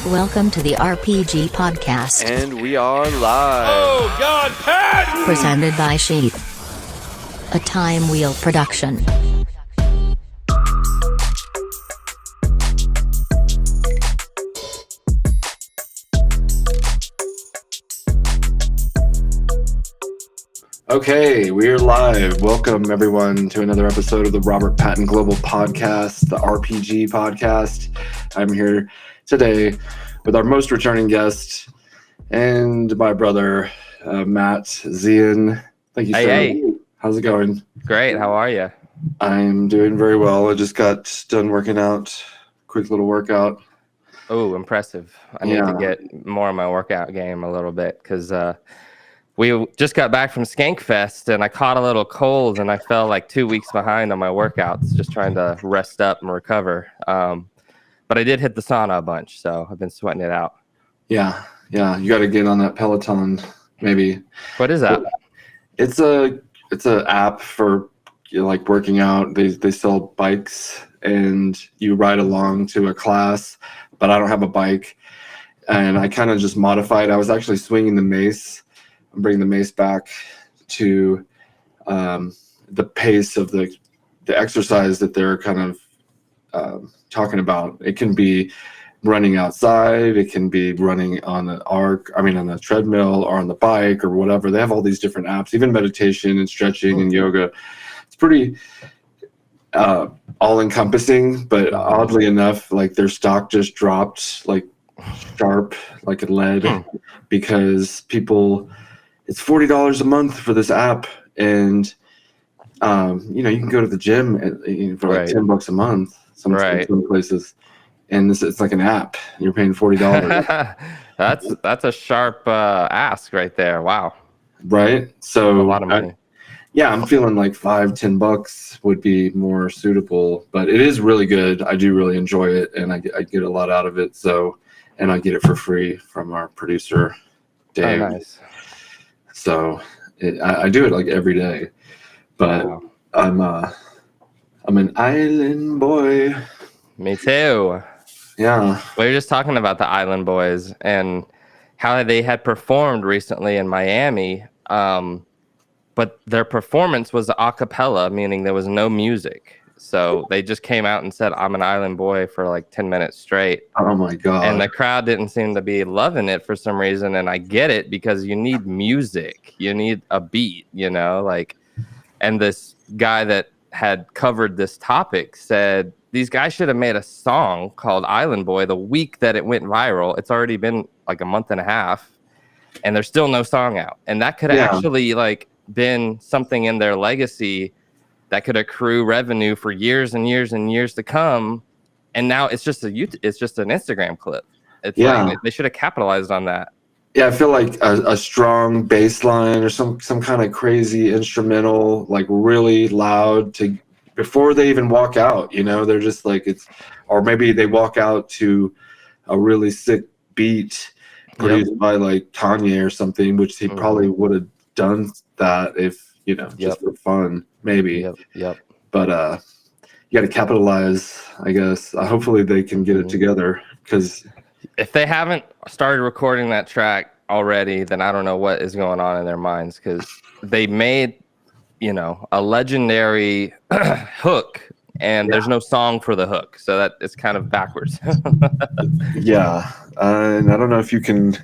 Welcome to the RPG Podcast. And we are live. Oh, God, Patton! Presented by SHEATH. A TIMEWHEEL production. Okay, we're live. Welcome, everyone, to another episode of the Robert Patton Global Podcast, the RPG Podcast. I'm here today with our most returning guest and my brother, Matt Xian. Thank you, sir. Hey. How's it going? Great. How are you? I'm doing very well. I just got done working out. Quick little workout. Oh, impressive. I need to get more of my workout game a little bit because we just got back from Skankfest and I caught a little cold and I fell like 2 weeks behind on my workouts, just trying to rest up and recover. But I did hit the sauna a bunch, so I've been sweating it out. Yeah. You got to get on that Peloton, maybe. What is that? It's a app for like working out. They sell bikes and you ride along to a class, but I don't have a bike, and I kind of just modified. I was actually swinging the mace. I'm bringing the mace back to the pace of the exercise that they're kind of talking about. It can be running outside, it can be running on on the treadmill or on the bike or whatever. They have all these different apps, even meditation and stretching and yoga. It's pretty all-encompassing, but oddly enough, like their stock just dropped like sharp, like a lead, because people, it's $40 a month for this app, and you can go to the gym for like $10 a month. Some places, and it's like an app. You're paying $40. That's a sharp ask right there. Wow. Right. So a lot of money. I'm feeling like $5-10 would be more suitable, but it is really good. I do really enjoy it, and I get a lot out of it. So, and I get it for free from our producer, Dave. Oh, nice. So I do it like every day, but wow. I'm an island boy. Me too. Yeah. We were just talking about the Island Boys and how they had performed recently in Miami, but their performance was a cappella, meaning there was no music. So they just came out and said, "I'm an island boy" for like 10 minutes straight. Oh my God. And the crowd didn't seem to be loving it for some reason. And I get it, because you need music. You need a beat, and this guy that had covered this topic said these guys should have made a song called Island Boy the week that it went viral. It's already been like a month and a half and there's still no song out. And that could have actually been something in their legacy that could accrue revenue for years and years and years to come. And now it's just an Instagram clip. It's like they should have capitalized on that. Yeah, I feel like a strong bass line or some kind of crazy instrumental, like really loud before they even walk out, they're just like or maybe they walk out to a really sick beat produced by like Kanye or something, which he probably would have done that if, just for fun, maybe. Yep. But you got to capitalize, I guess. Hopefully they can get it together, because if they haven't started recording that track already, then I don't know what is going on in their minds, because they made, a legendary hook, and there's no song for the hook. So that is kind of backwards. Yeah. And I don't know if you can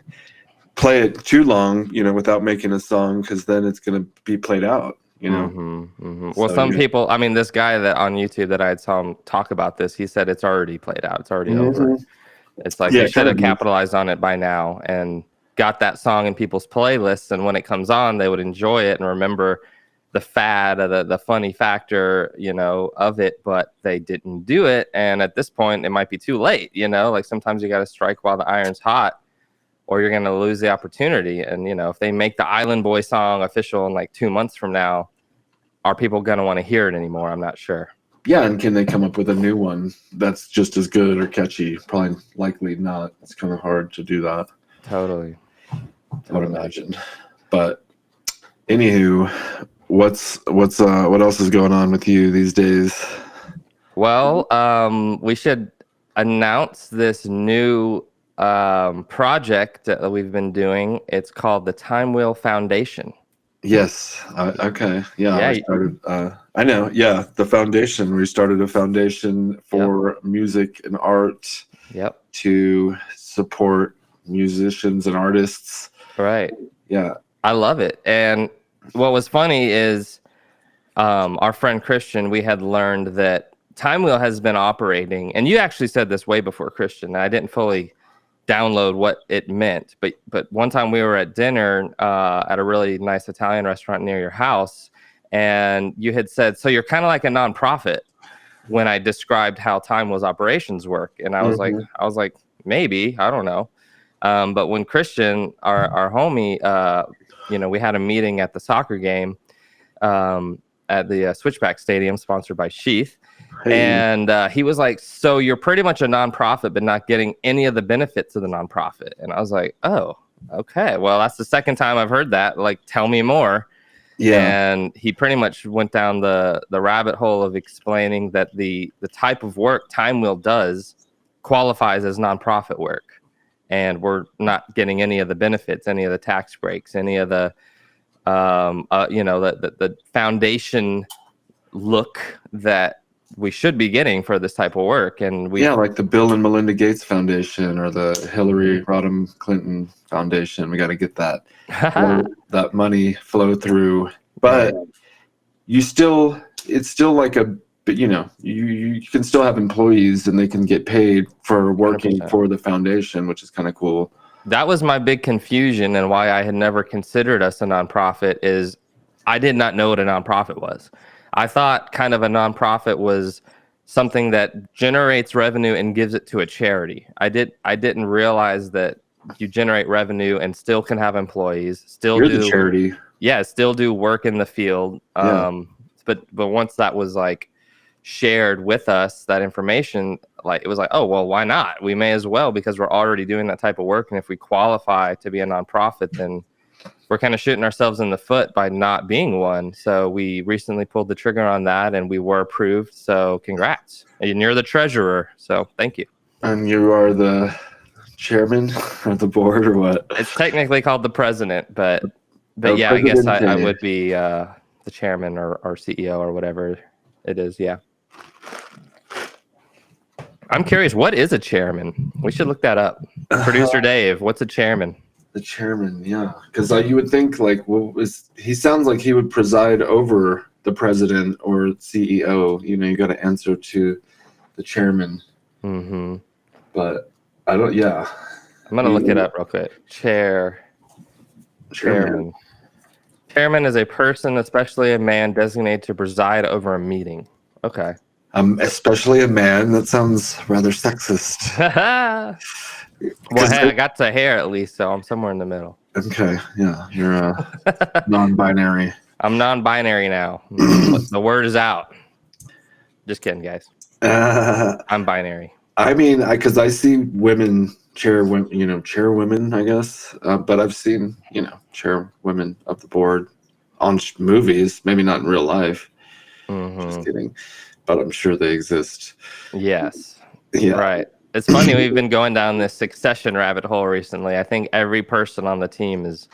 play it too long, without making a song, because then it's going to be played out, Well, some people, this guy that on YouTube that I saw him talk about this, he said it's already played out. It's already over. It's like they should have capitalized on it by now and got that song in people's playlists, and when it comes on, they would enjoy it and remember the fad, the funny factor, of it, but they didn't do it. And at this point, it might be too late, like sometimes you got to strike while the iron's hot, or you're going to lose the opportunity. And, if they make the Island Boy song official in like 2 months from now, are people going to want to hear it anymore? I'm not sure. Yeah, and can they come up with a new one that's just as good or catchy? Probably, likely not. It's kind of hard to do that. Totally. I would imagine. But anywho, what else is going on with you these days? Well, we should announce this new project that we've been doing. It's called the TIMEWHEEL Foundation. Yes. Okay. Yeah. Yeah. I started. I know. Yeah. The foundation. We started a foundation for music and art. Yep. To support musicians and artists. Right. Yeah. I love it. And what was funny is our friend Christian, we had learned that TIMEWHEEL has been operating, and you actually said this way before, Christian. I didn't fully download what it meant, but one time we were at dinner at a really nice Italian restaurant near your house, and you had said, so you're kind of like a nonprofit, when I described how TIMEWHEEL's operations work. And I was like, maybe, I don't know. But when Christian, our homie, we had a meeting at the soccer game at the Switchback Stadium, sponsored by SHEATH. Hey. And he was like, so you're pretty much a nonprofit, but not getting any of the benefits of the nonprofit. And I was like, oh, okay. Well, that's the second time I've heard that. Like, tell me more. Yeah. And he pretty much went down the rabbit hole of explaining that the type of work TIMEWHEEL does qualifies as nonprofit work. And we're not getting any of the benefits, any of the tax breaks, any of the, the foundation look that we should be getting for this type of work. And like the Bill and Melinda Gates Foundation or the Hillary Rodham Clinton Foundation. We got to get that that money flow through. But it's still like you can still have employees and they can get paid for working 100%. For the foundation, which is kind of cool. That was my big confusion, and why I had never considered us a nonprofit is I did not know what a nonprofit was. I thought kind of a nonprofit was something that generates revenue and gives it to a charity. I didn't realize that you generate revenue and still can have employees, still do the charity. Yeah, still do work in the field. But once that was like shared with us, that information, like it was like, oh well, why not? We may as well, because we're already doing that type of work, and if we qualify to be a nonprofit, then we're kind of shooting ourselves in the foot by not being one. So we recently pulled the trigger on that, and we were approved. So congrats. And you're the treasurer. So thank you. And you are the chairman of the board, or what? It's technically called the president, but yeah, I guess I would be the chairman or CEO or whatever it is. Yeah. I'm curious, what is a chairman? We should look that up. Producer Dave, what's a chairman? The chairman, yeah, because you would think he sounds like he would preside over the president or CEO. You got to answer to the chairman. Mm-hmm. But I don't. Yeah, I'm gonna look it up real quick. Chairman. Chairman is a person, especially a man, designated to preside over a meeting. Okay. Especially a man. That sounds rather sexist. Well, hey, I got the hair at least, so I'm somewhere in the middle. Okay, yeah, you're non-binary. I'm non-binary now. The word is out. Just kidding, guys. I'm binary. I mean, because I see women chairwomen, I guess. But I've seen, chairwomen of the board on movies, maybe not in real life. Mm-hmm. Just kidding. But I'm sure they exist. Yes. Yeah. Right. It's funny, we've been going down this succession rabbit hole recently. I think every person on the team is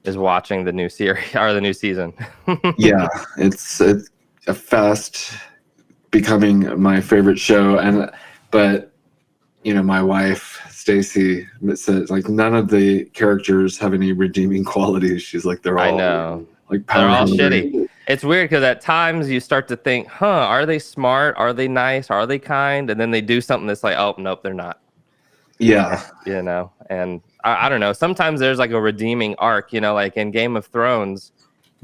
watching the new series or the new season. Yeah, it's a fast becoming my favorite show, but my wife Stacy says like none of the characters have any redeeming qualities. She's like they're all I know. Like they're all shitty. It's weird because at times you start to think, are they smart? Are they nice? Are they kind? And then they do something that's like, oh, nope, they're not. Yeah. And I don't know. Sometimes there's like a redeeming arc, like in Game of Thrones,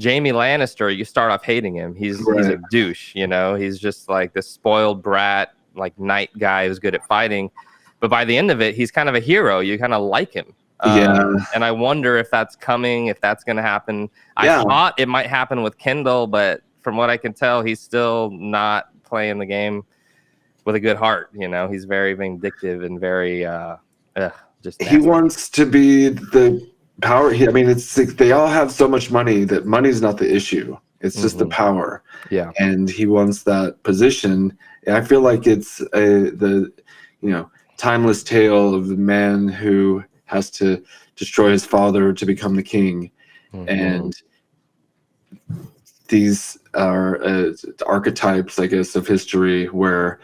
Jaime Lannister, you start off hating him. He's a douche, He's just like this spoiled brat, like knight guy who's good at fighting. But by the end of it, he's kind of a hero. You kind of like him. And I wonder if that's coming, if that's going to happen. I thought it might happen with Kendall, but from what I can tell, he's still not playing the game with a good heart. He's very vindictive and very just nasty. He wants to be the power. It's like they all have so much money that money's not the issue. It's just the power. Yeah. And he wants that position. And I feel like it's timeless tale of the man who has to destroy his father to become the king. And these are archetypes, I guess, of history where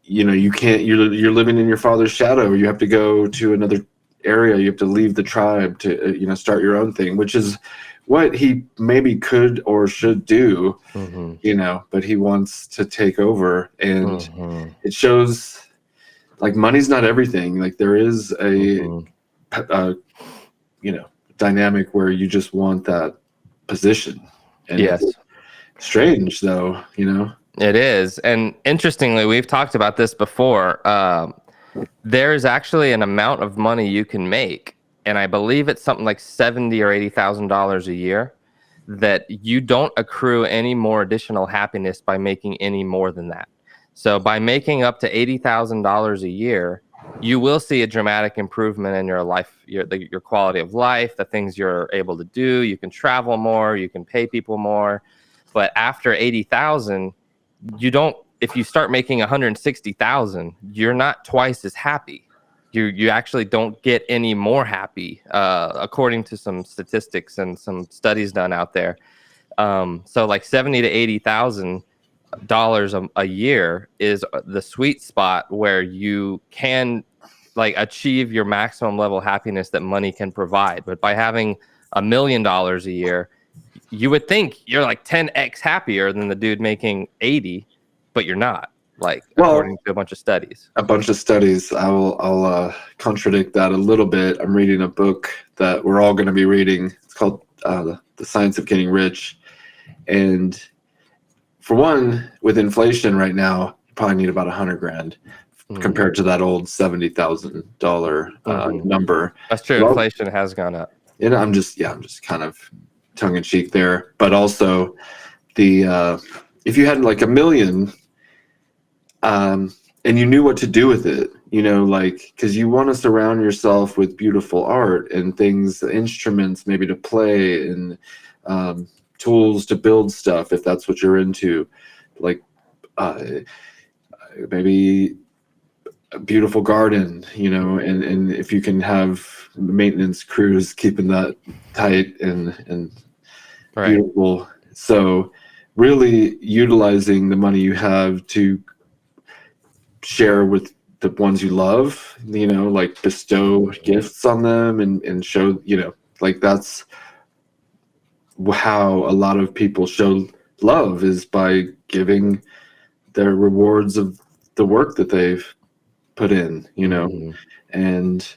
you can't, you're living in your father's shadow. You have to go to another area. You have to leave the tribe to start your own thing, which is what he maybe could or should do, but he wants to take over. And it shows, like, money's not everything. Like, there is a dynamic where you just want that position. And yes. It's strange, though, It is. And interestingly, we've talked about this before. There's actually an amount of money you can make, and I believe it's something like $70,000 or $80,000 a year, that you don't accrue any more additional happiness by making any more than that. So by making up to $80,000 a year, you will see a dramatic improvement in your life, your quality of life, the things you're able to do. You can travel more, you can pay people more. But after 80,000, you don't. If you start making 160,000, you're not twice as happy. You actually don't get any more happy, according to some statistics and some studies done out there. So like $70,000 to $80,000 a year is the sweet spot where you can like achieve your maximum level of happiness that money can provide. But by having $1 million a year, you would think you're like 10x happier than the dude making 80, but you're not. Like, according to a bunch of studies. I'll contradict that a little bit. I'm reading a book that we're all going to be reading. It's called The Science of Getting Rich. And for one, with inflation right now, you probably need about $100,000 compared to that old $70,000 number. That's true. Well, inflation has gone up. And I'm just kind of tongue in cheek there. But also, if you had like $1 million, and you knew what to do with it, because you want to surround yourself with beautiful art and things, instruments maybe to play, and tools to build stuff if that's what you're into, like maybe a beautiful garden, and if you can have maintenance crews keeping that tight and beautiful. So really utilizing the money you have to share with the ones you love, like bestow gifts on them and show, like that's how a lot of people show love, is by giving their rewards of the work that they've put in, and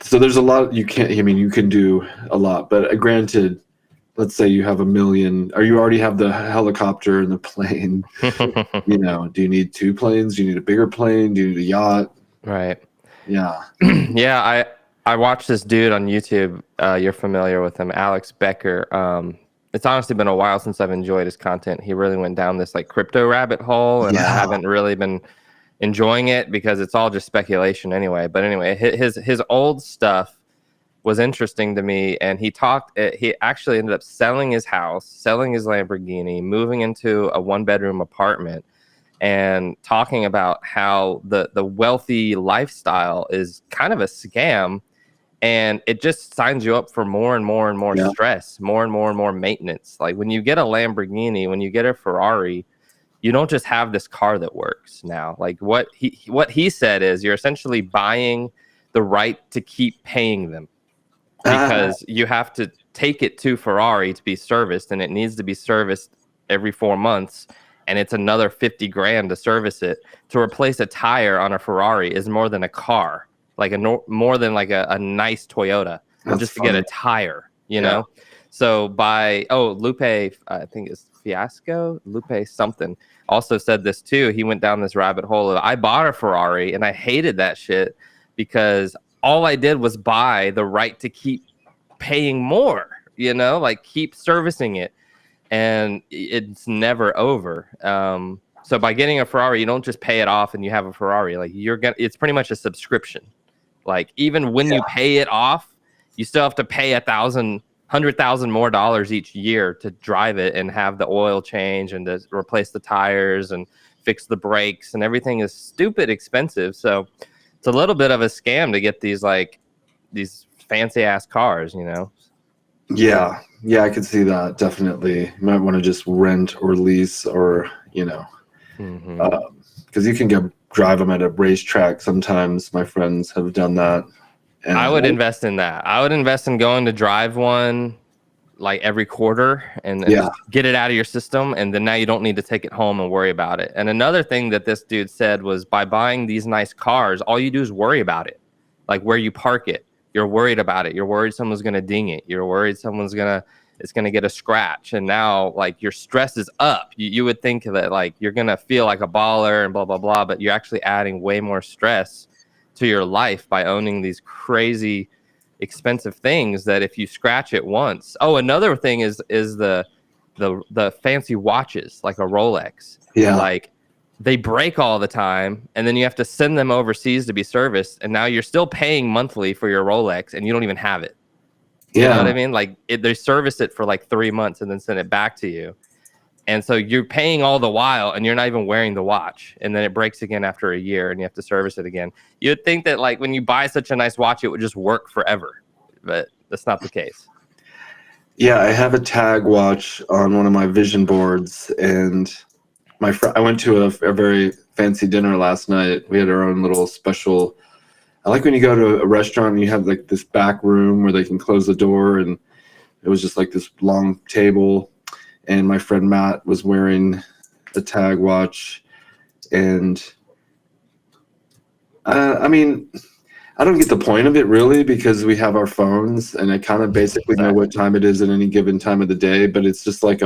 so there's a lot you can do a lot, but granted, let's say you have $1 million, or you already have the helicopter and the plane. Do you need 2 planes? Do you need a bigger plane? Do you need a yacht? Right. Yeah. Yeah. I watched this dude on YouTube. You're familiar with him, Alex Becker. It's honestly been a while since I've enjoyed his content. He really went down this like crypto rabbit hole, and I haven't really been enjoying it because it's all just speculation anyway. But anyway, his old stuff was interesting to me, and he actually ended up selling his house, selling his Lamborghini, moving into a 1-bedroom apartment, and talking about how the wealthy lifestyle is kind of a scam, and it just signs you up for more and more and more stress, more and more maintenance. Like when you get a Lamborghini, when you get a Ferrari, you don't just have this car that works now. Like what he said is you're essentially buying the right to keep paying them, because you have to take it to Ferrari to be serviced, and it needs to be serviced every 4 months, and it's another $50,000 to service it. To replace a tire on a Ferrari is more than a car, like more than like a nice Toyota. That's just funny. To get a tire, you know. So Lupe, I think it's Fiasco, Lupe something, also said this too. He went down this rabbit hole of, I bought a Ferrari and I hated that shit because all I did was buy the right to keep paying more, like keep servicing it, and it's never over. So by getting a Ferrari, you don't just pay it off and you have a Ferrari. Like it's pretty much a subscription. Like even when you pay it off, you still have to pay $100,000 more dollars each year to drive it and have the oil change and to replace the tires and fix the brakes, and everything is stupid expensive. So it's a little bit of a scam to get these fancy ass cars, you know? Yeah, I could see that, definitely. You might want to just rent or lease, or, you know, because you can drive them at a racetrack sometimes. My friends have done that. And I would invest in that. I would invest in going to drive one like every quarter and just get it out of your system, and then now you don't need to take it home and worry about it. And another thing that this dude said was, by buying these nice cars, all you do is worry about it, like where you park it. You're worried about it. You're worried someone's gonna ding it. You're worried it's gonna get a scratch. And now like your stress is up. You would think that like you're gonna feel like a baller and blah blah blah, but you're actually adding way more stress to your life by owning these crazy expensive things that if you scratch it once. Oh, another thing is the fancy watches, like a Rolex. Yeah. Like they break all the time, and then you have to send them overseas to be serviced, and now you're still paying monthly for your Rolex and you don't even have it. You know what I mean? Like they service it for like 3 months and then send it back to you. And so you're paying all the while and you're not even wearing the watch. And then it breaks again after a year and you have to service it again. You'd think that like when you buy such a nice watch, it would just work forever, but that's not the case. Yeah, I have a tag watch on one of my vision boards, and I went to a very fancy dinner last night. We had our own little special. I like when you go to a restaurant and you have like this back room where they can close the door, and it was just like this long table. And my friend Matt was wearing a tag watch, and I mean, I don't get the point of it really, because we have our phones and I kind of basically know what time it is at any given time of the day, but it's just like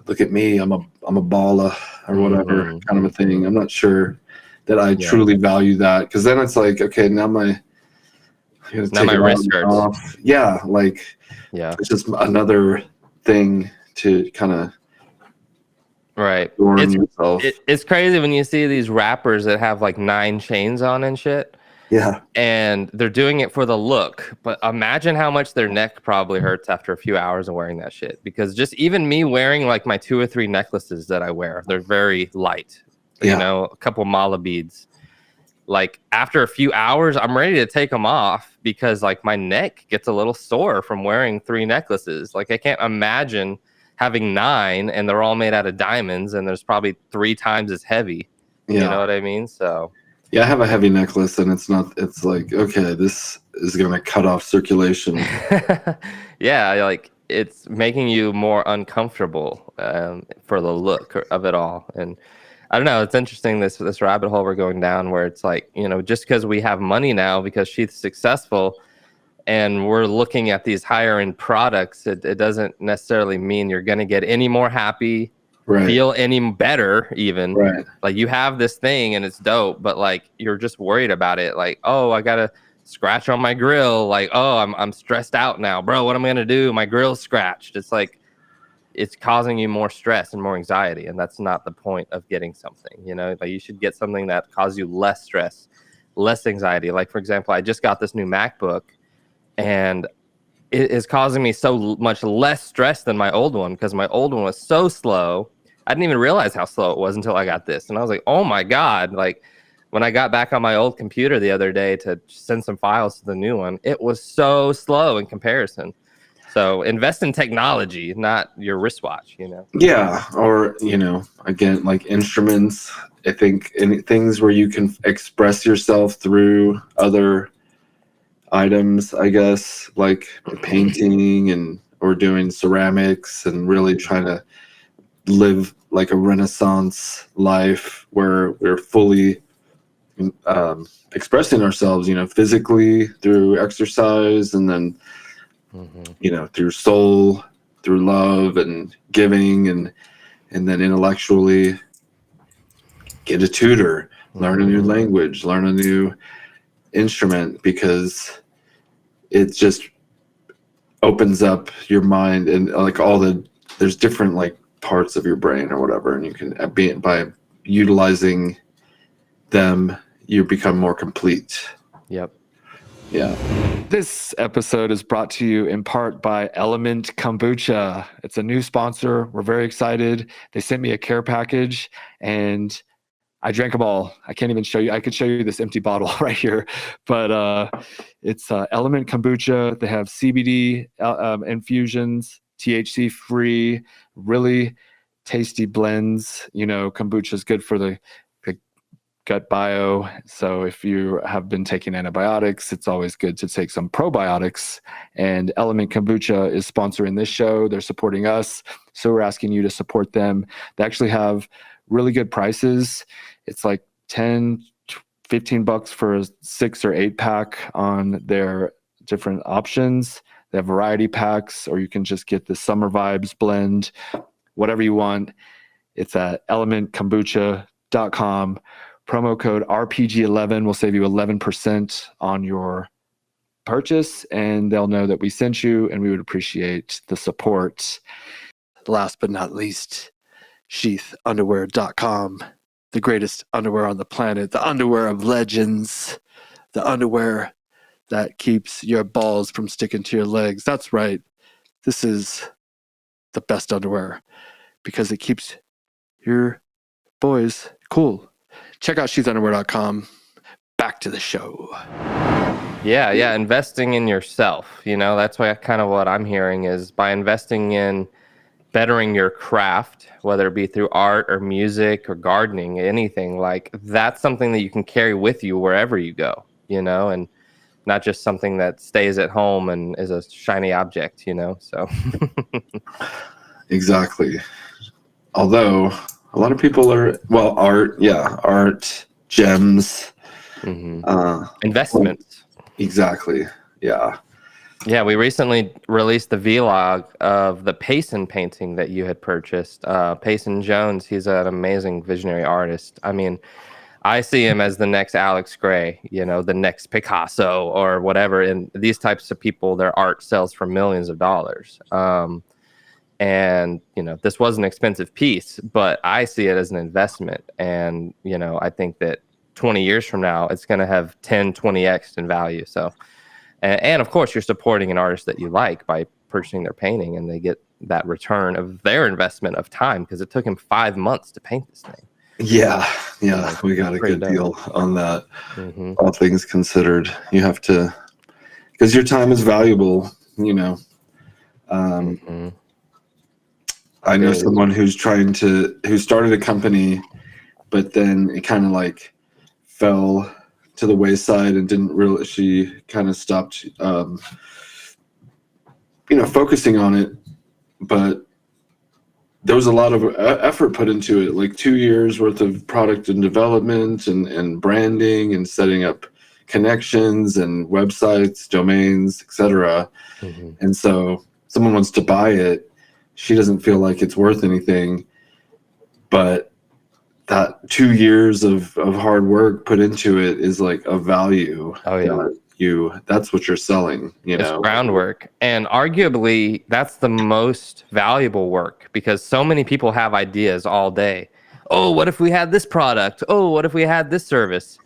look at me, I'm a baller or whatever kind of a thing. I'm not sure that I truly value that, because then it's like, okay, now my wrist hurts. Off. Yeah, like it's just another thing to kind of it's crazy when you see these rappers that have like 9 chains on and shit. Yeah. And they're doing it for the look, but imagine how much their neck probably hurts after a few hours of wearing that shit. Because just even me wearing like my 2 or 3 necklaces that I wear, they're very light, you know, a couple mala beads. Like after a few hours, I'm ready to take them off because like my neck gets a little sore from wearing 3 necklaces. Like I can't imagine having 9 and they're all made out of diamonds and there's probably 3 times as heavy. You know what I mean? So yeah, I have a heavy necklace, and it's like, okay, this is going to cut off circulation. Yeah, like it's making you more uncomfortable for the look of it all. And I don't know, it's interesting, this rabbit hole we're going down, where it's like, you know, just because we have money now, because Sheath's successful, and we're looking at these higher end products, it doesn't necessarily mean you're going to get any more happy. Feel any better even. Like you have this thing and it's dope, but like you're just worried about it, like, oh, I gotta scratch on my grill, like, oh, I'm stressed out now, bro, what am I gonna do, my grill's scratched. It's like it's causing you more stress and more anxiety, and that's not the point of getting something, you know. Like you should get something that causes you less stress, less anxiety. Like for example, I just got this new MacBook, and it is causing me so much less stress than my old one, because my old one was so slow. I didn't even realize how slow it was until I got this. And I was like, oh my God. Like when I got back on my old computer the other day to send some files to the new one, it was so slow in comparison. So invest in technology, not your wristwatch, you know? Yeah. Or, you know, again, like instruments, I think things where you can express yourself through other items, I guess, like painting or doing ceramics, and really trying to live like a Renaissance life where we're fully expressing ourselves, you know, physically through exercise, and then you know, through soul, through love and giving, and then intellectually get a tutor, learn a new language, learn a new instrument, because it just opens up your mind, and like there's different like parts of your brain or whatever, and you can by utilizing them, you become more complete. Yep. Yeah. This episode is brought to you in part by Element Kombucha. It's a new sponsor. We're very excited. They sent me a care package and I drank them all. I can't even show you. I could show you this empty bottle right here, but it's Element Kombucha. They have CBD infusions, THC free, really tasty blends. You know, kombucha is good for the gut bio. So if you have been taking antibiotics, it's always good to take some probiotics. And Element Kombucha is sponsoring this show. They're supporting us. So we're asking you to support them. They actually have really good prices. It's like 10, 15 bucks for a 6 or 8 pack on their different options. They have variety packs, or you can just get the Summer Vibes blend, whatever you want. It's at elementkombucha.com. Promo code RPG11 will save you 11% on your purchase, and they'll know that we sent you, and we would appreciate the support. Last but not least, SHEATHunderwear.com, the greatest underwear on the planet, the underwear of legends, the underwear that keeps your balls from sticking to your legs. That's right. This is the best underwear because it keeps your boys cool. Check out SHEATHunderwear.com. Back to the show. Yeah, investing in yourself. You know, that's why kind of what I'm hearing is by investing in bettering your craft, whether it be through art or music or gardening, anything, like that's something that you can carry with you wherever you go, you know, and not just something that stays at home and is a shiny object, you know, so. Exactly. Although a lot of people are, well, art, gems. Investments. Exactly. Yeah. Yeah, we recently released the vlog of the Payson painting that you had purchased. Payson Jones, he's an amazing visionary artist. I mean, I see him as the next Alex Gray, you know, the next Picasso or whatever. And these types of people, their art sells for millions of dollars. And, you know, this was an expensive piece, but I see it as an investment. And, you know, I think that 20 years from now, it's going to have 10, 20x in value. So, and of course, you're supporting an artist that you like by purchasing their painting, and they get that return of their investment of time because it took him 5 months to paint this thing. Yeah, we got a good deal on that. All things considered, you have to, because your time is valuable, you know. I know someone who started a company, but then it kind of like fell to the wayside and she kind of stopped, focusing on it. But there was a lot of effort put into it, like 2 years worth of product and development and branding and setting up connections and websites, domains, etc. And so someone wants to buy it. She doesn't feel like it's worth anything, but that 2 years of hard work put into it is like a value. Oh yeah. That's what you're selling, it's groundwork. And arguably that's the most valuable work because so many people have ideas all day. Oh, what if we had this product? Oh, what if we had this service?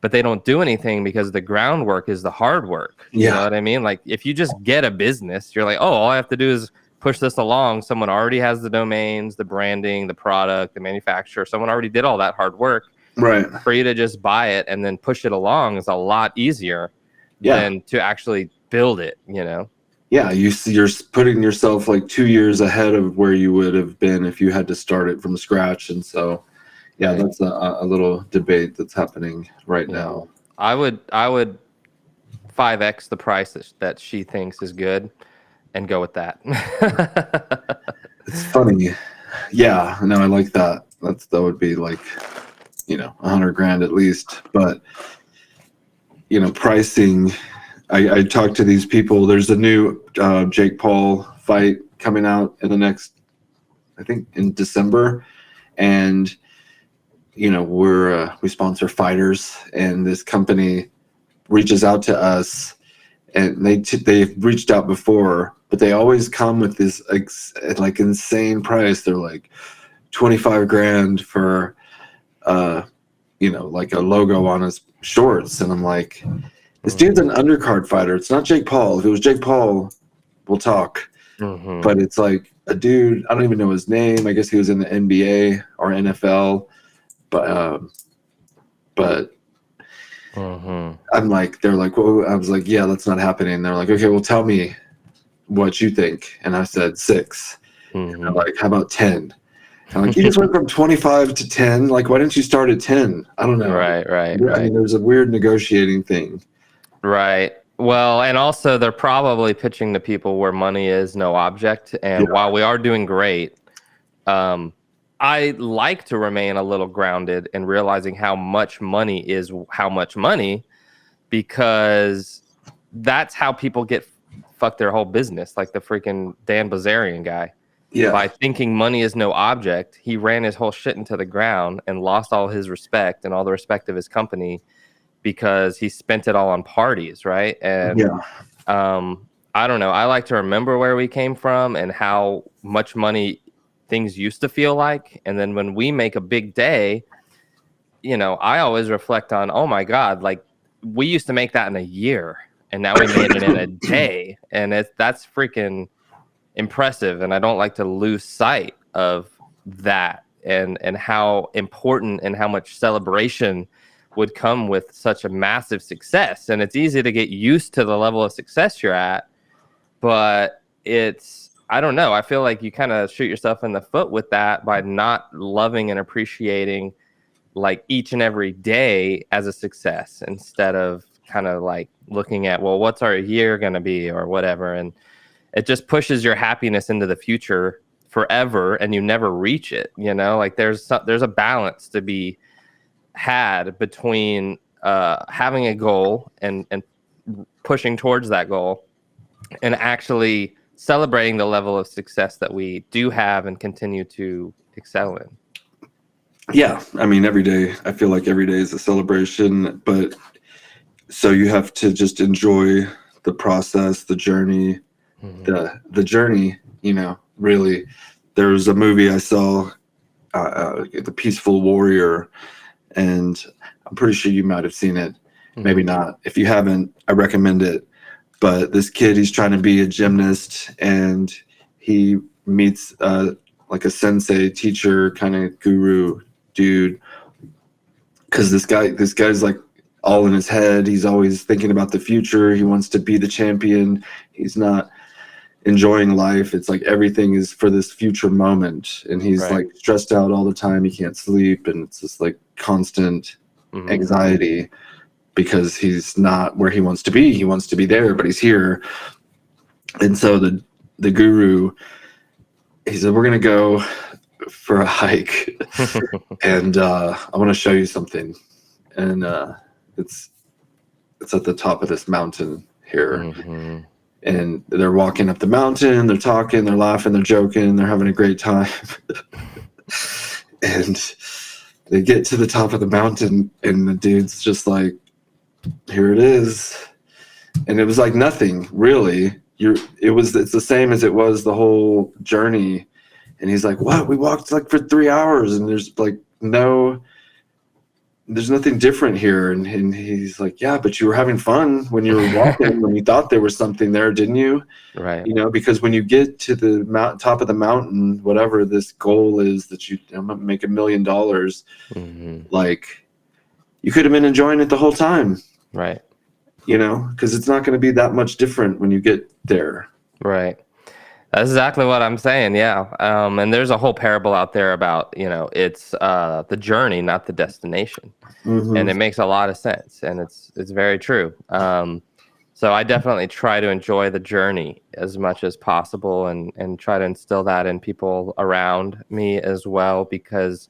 But they don't do anything because the groundwork is the hard work. You know what I mean? Like if you just get a business, you're like, oh, all I have to do is push this along. Someone already has the domains, the branding, the product, the manufacturer. Someone already did all that hard work. Right. For you to just buy it and then push it along is a lot easier than to actually build it, you know? Yeah, you're putting yourself like 2 years ahead of where you would have been if you had to start it from scratch. And so, that's a little debate that's happening right now. I would 5x the price that she thinks is good and go with that. It's funny. Yeah, no, I like that. That would be like, $100,000 at least. But, pricing, I talked to these people. There's a new Jake Paul fight coming out in the next, I think in December. And, we sponsor fighters, and this company reaches out to us, and they've reached out before, but they always come with this like insane price. They're like $25,000 for, like a logo on his shorts. And I'm like, This dude's an undercard fighter. It's not Jake Paul. If it was Jake Paul, we'll talk. But it's like a dude, I don't even know his name. I guess he was in the NBA or NFL. But I'm like, they're like, well, I was like, yeah, that's not happening. And they're like, okay, well, tell me what you think. And I said 6. And I'm like, how about 10? And I'm like, you just went from 25 to 10. Like, why didn't you start at 10? I don't know. Right. I mean, there's a weird negotiating thing. Right. Well, and also they're probably pitching to people where money is no object. And while we are doing great, I like to remain a little grounded in realizing how much money is how much money, because that's how people get fucked their whole business. Like the freaking Dan Bilzerian guy. Yeah. By thinking money is no object, he ran his whole shit into the ground and lost all his respect and all the respect of his company because he spent it all on parties, right? And I don't know. I like to remember where we came from and how much money things used to feel like. And then when we make a big day, you know, I always reflect on, oh my God, like we used to make that in a year and now we made it in a day. And that's freaking impressive. And I don't like to lose sight of that and how important and how much celebration would come with such a massive success. And it's easy to get used to the level of success you're at, but I don't know. I feel like you kind of shoot yourself in the foot with that by not loving and appreciating like each and every day as a success instead of kind of like looking at, well, what's our year going to be or whatever. And it just pushes your happiness into the future forever and you never reach it. You know, like there's a balance to be had between having a goal and pushing towards that goal and actually celebrating the level of success that we do have and continue to excel in. Yeah, I mean, every day, I feel like every day is a celebration, but so you have to just enjoy the process, the journey, the journey, you know, really. There was a movie I saw, The Peaceful Warrior, and I'm pretty sure you might have seen it. Maybe not. If you haven't, I recommend it. But this kid, he's trying to be a gymnast, and he meets like a sensei, teacher, kind of guru dude. Because this guy's like all in his head. He's always thinking about the future. He wants to be the champion. He's not enjoying life. It's like everything is for this future moment, and he's like stressed out all the time. He can't sleep, and it's just like constant anxiety because he's not where he wants to be. He wants to be there, but he's here. And so the guru, he said, we're gonna go for a hike and I want to show you something. And it's at the top of this mountain here. And they're walking up the mountain, they're talking, they're laughing, they're joking, they're having a great time. And they get to the top of the mountain, and the dude's just like, here it is. And it was like nothing, really. It's the same as it was the whole journey. And he's like, what? We walked like for 3 hours, and there's like there's nothing different here. And he's like, yeah, but you were having fun when you were walking, when you thought there was something there, didn't you? Right. You know, because when you get to the top of the mountain, whatever this goal is that I'm gonna make $1 million, like you could have been enjoying it the whole time. Right. You know, because it's not going to be that much different when you get there. Right. That's exactly what I'm saying. Yeah. And there's a whole parable out there about, you know, it's the journey, not the destination. And it makes a lot of sense. And it's very true. So I definitely try to enjoy the journey as much as possible and try to instill that in people around me as well, because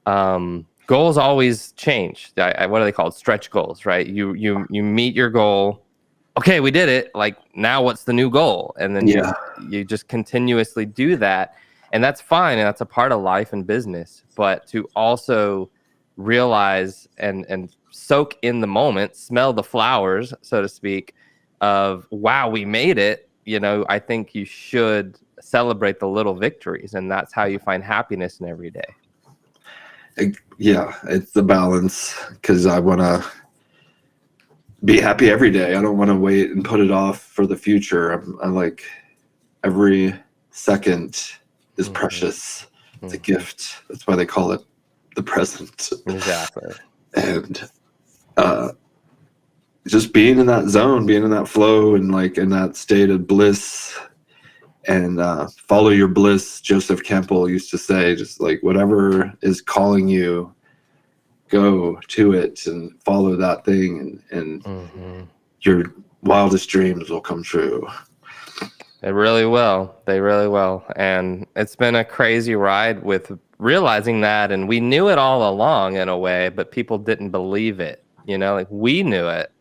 goals always change. What are they called? Stretch goals, right? You meet your goal. Okay, we did it. Like, now what's the new goal? And then you just continuously do that. And that's fine. And that's a part of life and business. But to also realize and soak in the moment, smell the flowers, so to speak, of, wow, we made it. You know, I think you should celebrate the little victories. And that's how you find happiness in every day. Yeah, it's the balance, because I want to be happy every day. I don't want to wait and put it off for the future. I like every second is precious. It's a gift. That's why they call it the present. Exactly. And just being in that zone, being in that flow, and like in that state of bliss, and follow your bliss. Joseph Campbell used to say, just like whatever is calling you, go to it and follow that thing, and your wildest dreams will come true. They really will. They really will. And it's been a crazy ride with realizing that. And we knew it all along in a way, but people didn't believe it. You know, like we knew it.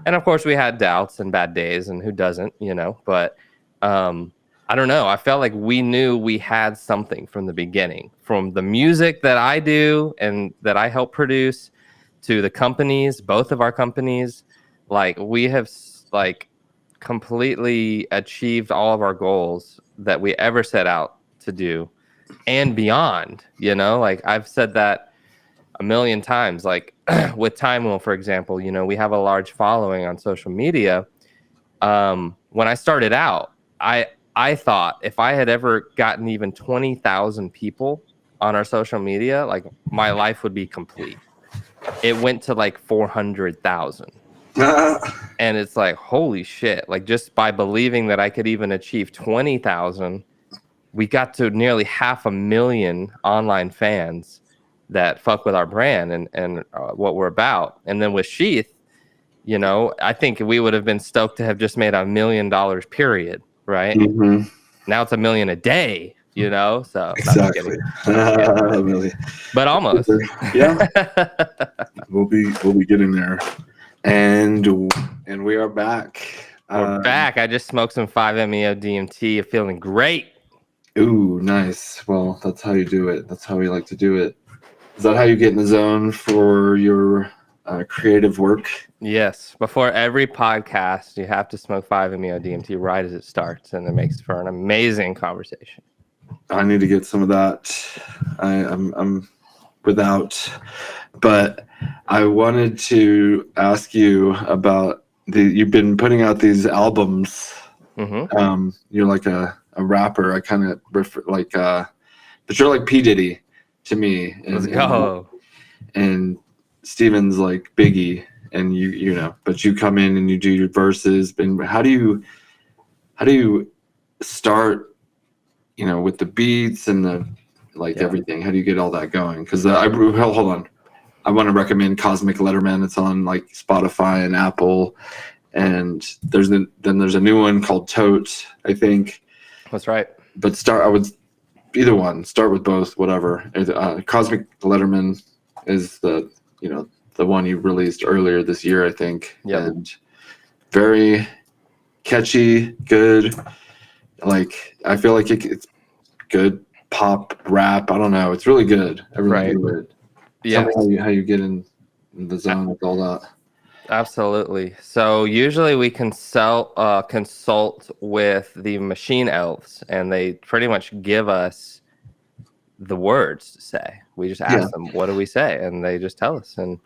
And of course we had doubts and bad days, and who doesn't, you know, but I don't know. I felt like we knew we had something from the beginning, from the music that I do and that I help produce to the companies, both of our companies. Like we have like completely achieved all of our goals that we ever set out to do and beyond, you know, like I've said that a million times, like with TIMEWHEEL, for example, you know, we have a large following on social media. When I started out, I thought if I had ever gotten even 20,000 people on our social media, like my life would be complete. It went to like 400,000. And it's like, holy shit. Like just by believing that I could even achieve 20,000, we got to nearly 500,000 online fans that fuck with our brand and what we're about. And then with SHEATH, you know, I think we would have been stoked to have just made $1 million period, right? Now it's $1 million a day, you know? So exactly. Really. But almost. Yeah. We'll be getting there. And we are back. We're back. I just smoked some 5-MeO DMT. Feeling great. Ooh, nice. Well, that's how you do it. That's how we like to do it. Is that how you get in the zone for your creative work? Yes. Before every podcast, you have to smoke 5-MeO DMT right as it starts, and it makes for an amazing conversation. I need to get some of that. I'm without, but I wanted to ask you about you've been putting out these albums. You're like a rapper. I kind of refer like, but you're like P. Diddy to me. Let's go. And Steven's like Biggie, and you know, but you come in and you do your verses. And how do you start, you know, with the beats and the everything? How do you get all that going? Because hold on, I want to recommend Cosmic Letterman. It's on like Spotify and Apple, and there's a new one called Tote, I think. That's right. But either one. Start with both, whatever. Cosmic Letterman is the one you released earlier this year, I think. Yep. And very catchy, good. Like I feel like it's good pop rap. I don't know. It's really good. Everything right. Yeah. Tell me how you get in the zone with all that. Absolutely. So usually we consult with the machine elves, and they pretty much give us the words to say. We just ask them, what do we say? And they just tell us, and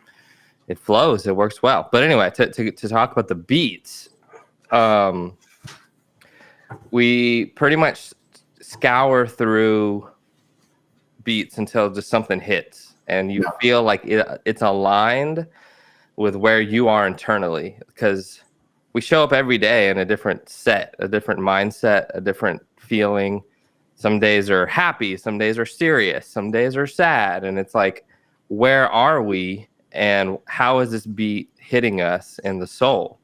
it flows. It works well. But anyway, to talk about the beats, we pretty much scour through beats until just something hits, and you feel like it's aligned with where you are internally, because we show up every day in a different set, a different mindset, a different feeling. Some days are happy, some days are serious, some days are sad. And it's like, where are we, and how is this beat hitting us in the soul?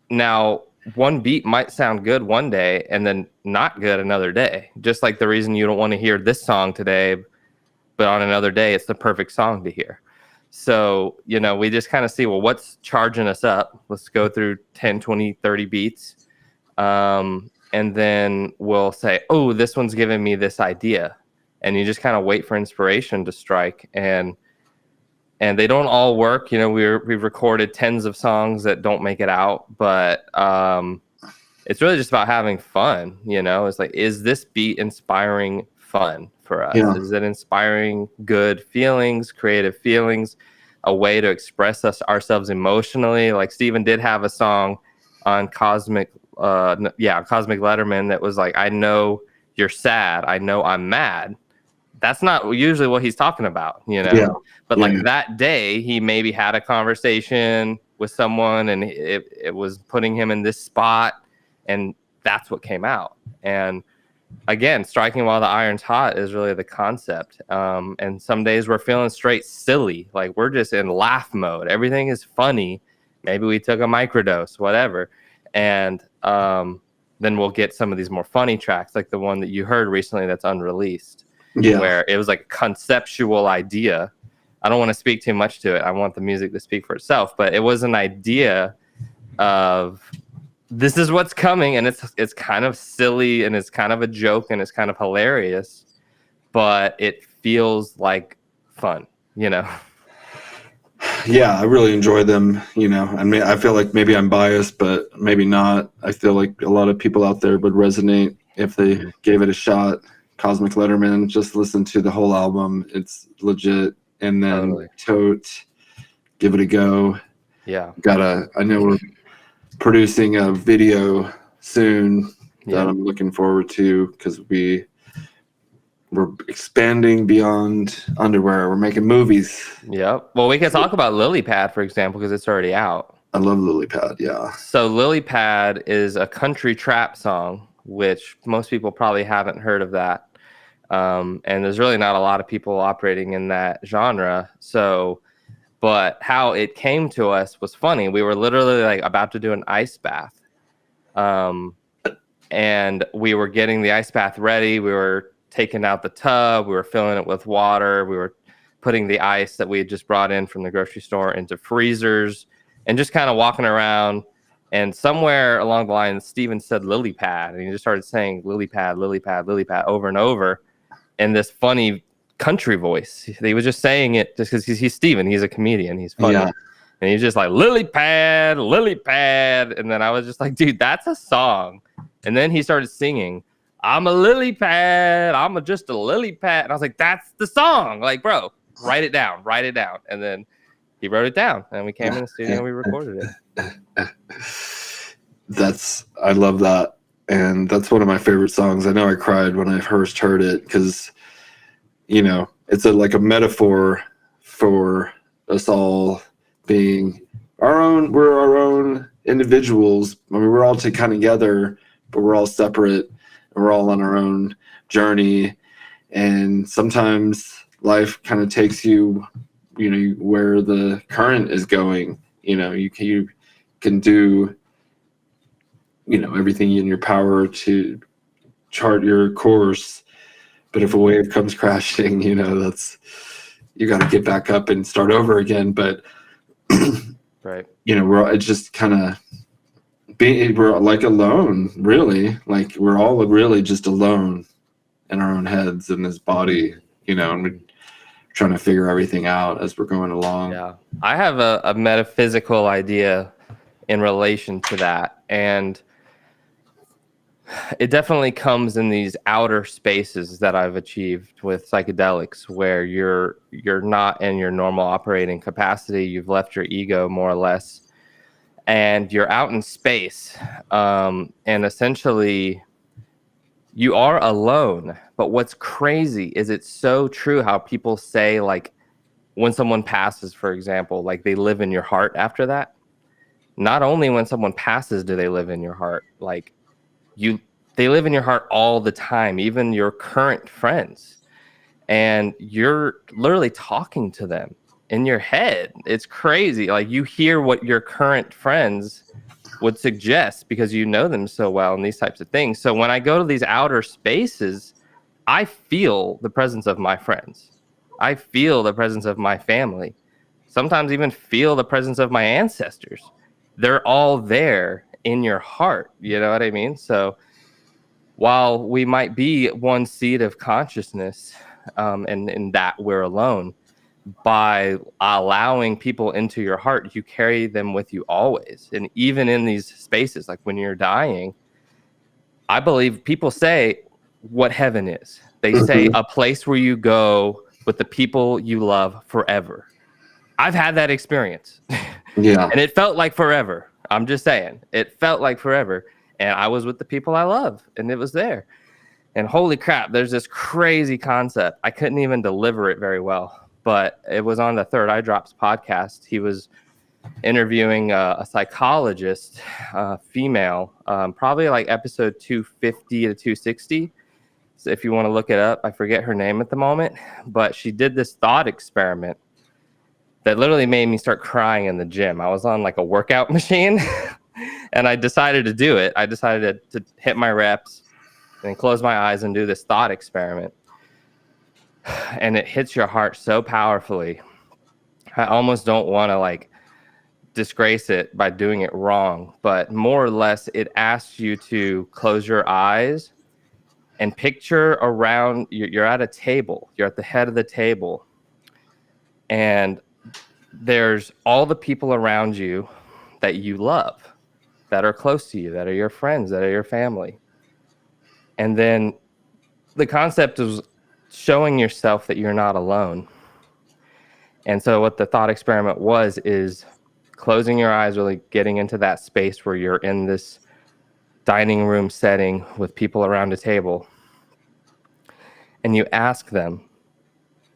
Now, one beat might sound good one day and then not good another day. Just like the reason you don't want to hear this song today, but on another day, it's the perfect song to hear. So, you know, we just kind of see, well, what's charging us up? Let's go through 10, 20, 30 beats. And then we'll say, oh, this one's giving me this idea. And you just kind of wait for inspiration to strike. And they don't all work. You know, we've recorded tens of songs that don't make it out. But it's really just about having fun. You know, it's like, is this beat inspiring fun for us? Is it inspiring good feelings, creative feelings? a way to express ourselves emotionally. Like Steven did have a song on Cosmic Letterman that was like, I know you're sad, I know I'm mad. That's not usually what he's talking about, you know? Yeah. But like that day, he maybe had a conversation with someone and it was putting him in this spot, and that's what came out. And again, striking while the iron's hot is really the concept. And some days we're feeling straight silly, like we're just in laugh mode. Everything is funny. Maybe we took a microdose, whatever. And then we'll get some of these more funny tracks, like the one that you heard recently that's unreleased, where it was like a conceptual idea. I don't want to speak too much to it. I want the music to speak for itself, but it was an idea of this is what's coming, and it's kind of silly, and it's kind of a joke, and it's kind of hilarious, but it feels like fun, you know? Yeah, I really enjoy them, you know. I mean, I feel like maybe I'm biased, but maybe not. I feel like a lot of people out there would resonate if they gave it a shot. Cosmic Letterman, just listen to the whole album. It's legit. And then Tote, give it a go. Yeah. I know we're producing a video soon that I'm looking forward to, because we're expanding beyond underwear. We're making movies. Yep. Well, we can talk about Lilypad, for example, because it's already out. I love Lilypad, yeah. So Lilypad is a country trap song, which most people probably haven't heard of that. And there's really not a lot of people operating in that genre. So, but how it came to us was funny. We were literally like about to do an ice bath. And we were getting the ice bath ready. We were taking out the tub. We were filling it with water. We were putting the ice that we had just brought in from the grocery store into freezers and just kind of walking around. And somewhere along the line, Steven said Lilypad, and he just started saying Lilypad, Lilypad, Lilypad over and over in this funny country voice. He was just saying it just because he's Steven. He's a comedian. He's funny. Yeah. And he's just like, Lilypad, Lilypad. And then I was just like, dude, that's a song. And then he started singing, I'm a Lilypad. I'm just a Lilypad. And I was like, that's the song. Like, bro, write it down. Write it down. And then he wrote it down. And we came in the studio and we recorded it. I love that. And that's one of my favorite songs. I know I cried when I first heard it because, you know, it's like a metaphor for us all being we're our own individuals. I mean, we're all kind of together, but we're all separate and we're all on our own journey. And sometimes life kind of takes you, you know, where the current is going. You know, you can do, you know, everything in your power to chart your course, but if a wave comes crashing, you know, you got to get back up and start over again. But right, you know, we're just kind of we're like alone, really. Like we're all really just alone in our own heads and this body, you know, and we're trying to figure everything out as we're going along. Yeah, I have a metaphysical idea in relation to that, and it definitely comes in these outer spaces that I've achieved with psychedelics, where you're not in your normal operating capacity. You've left your ego more or less, and you're out in space. And essentially, you are alone. But what's crazy is it's so true how people say, like, when someone passes, for example, like they live in your heart after that. Not only when someone passes do they live in your heart, like they live in your heart all the time, even your current friends. And you're literally talking to them in your head. It's crazy. Like you hear what your current friends would suggest because you know them so well and these types of things. So when I go to these outer spaces, I feel the presence of my friends. I feel the presence of my family. Sometimes even feel the presence of my ancestors. They're all there in your heart. You know what I mean? So while we might be one seed of consciousness, and in that we're alone, by allowing people into your heart, you carry them with you always. And even in these spaces, like when you're dying, I believe people say what heaven is. They say a place where you go with the people you love forever. I've had that experience. Yeah. And it felt like forever. I'm just saying, it felt like forever. And I was with the people I love, and it was there. And holy crap, there's this crazy concept. I couldn't even deliver it very well, but it was on the Third Eye Drops podcast. He was interviewing a psychologist, female, probably like episode 250 to 260. So if you want to look it up, I forget her name at the moment, but she did this thought experiment that literally made me start crying in the gym. I was on like a workout machine and I decided to do it. I decided to hit my reps and close my eyes and do this thought experiment. And it hits your heart so powerfully. I almost don't want to like disgrace it by doing it wrong, but more or less it asks you to close your eyes and picture around, you're at a table, you're at the head of the table, and there's all the people around you that you love, that are close to you, that are your friends, that are your family. And then the concept is showing yourself that you're not alone. And so what the thought experiment is closing your eyes, really getting into that space where you're in this dining room setting with people around a table. And you ask them,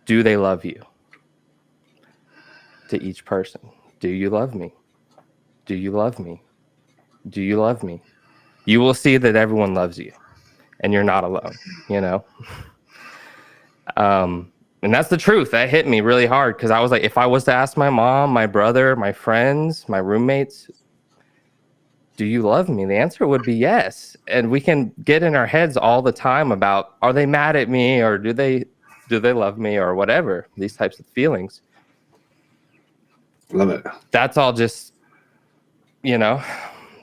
do they love you? To each person, do you love me? Do you love me? Do you love me? You will see that everyone loves you and you're not alone, you know? And that's the truth. That hit me really hard because I was like, if I was to ask my mom, my brother, my friends, my roommates, do you love me? The answer would be yes. And we can get in our heads all the time about, are they mad at me, or do they love me, or whatever, these types of feelings. Love it. That's all just, you know,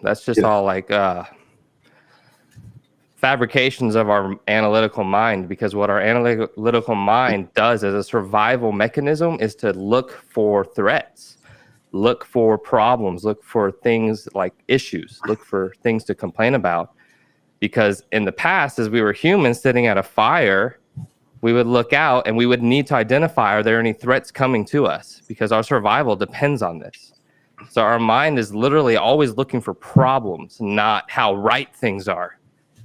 that's just all like fabrications of our analytical mind, because what our analytical mind does as a survival mechanism is to look for threats, look for problems, look for things like issues, look for things to complain about. Because in the past, as we were humans sitting at a fire, we would look out and we would need to identify, are there any threats coming to us? Because our survival depends on this. So our mind is literally always looking for problems, not how right things are.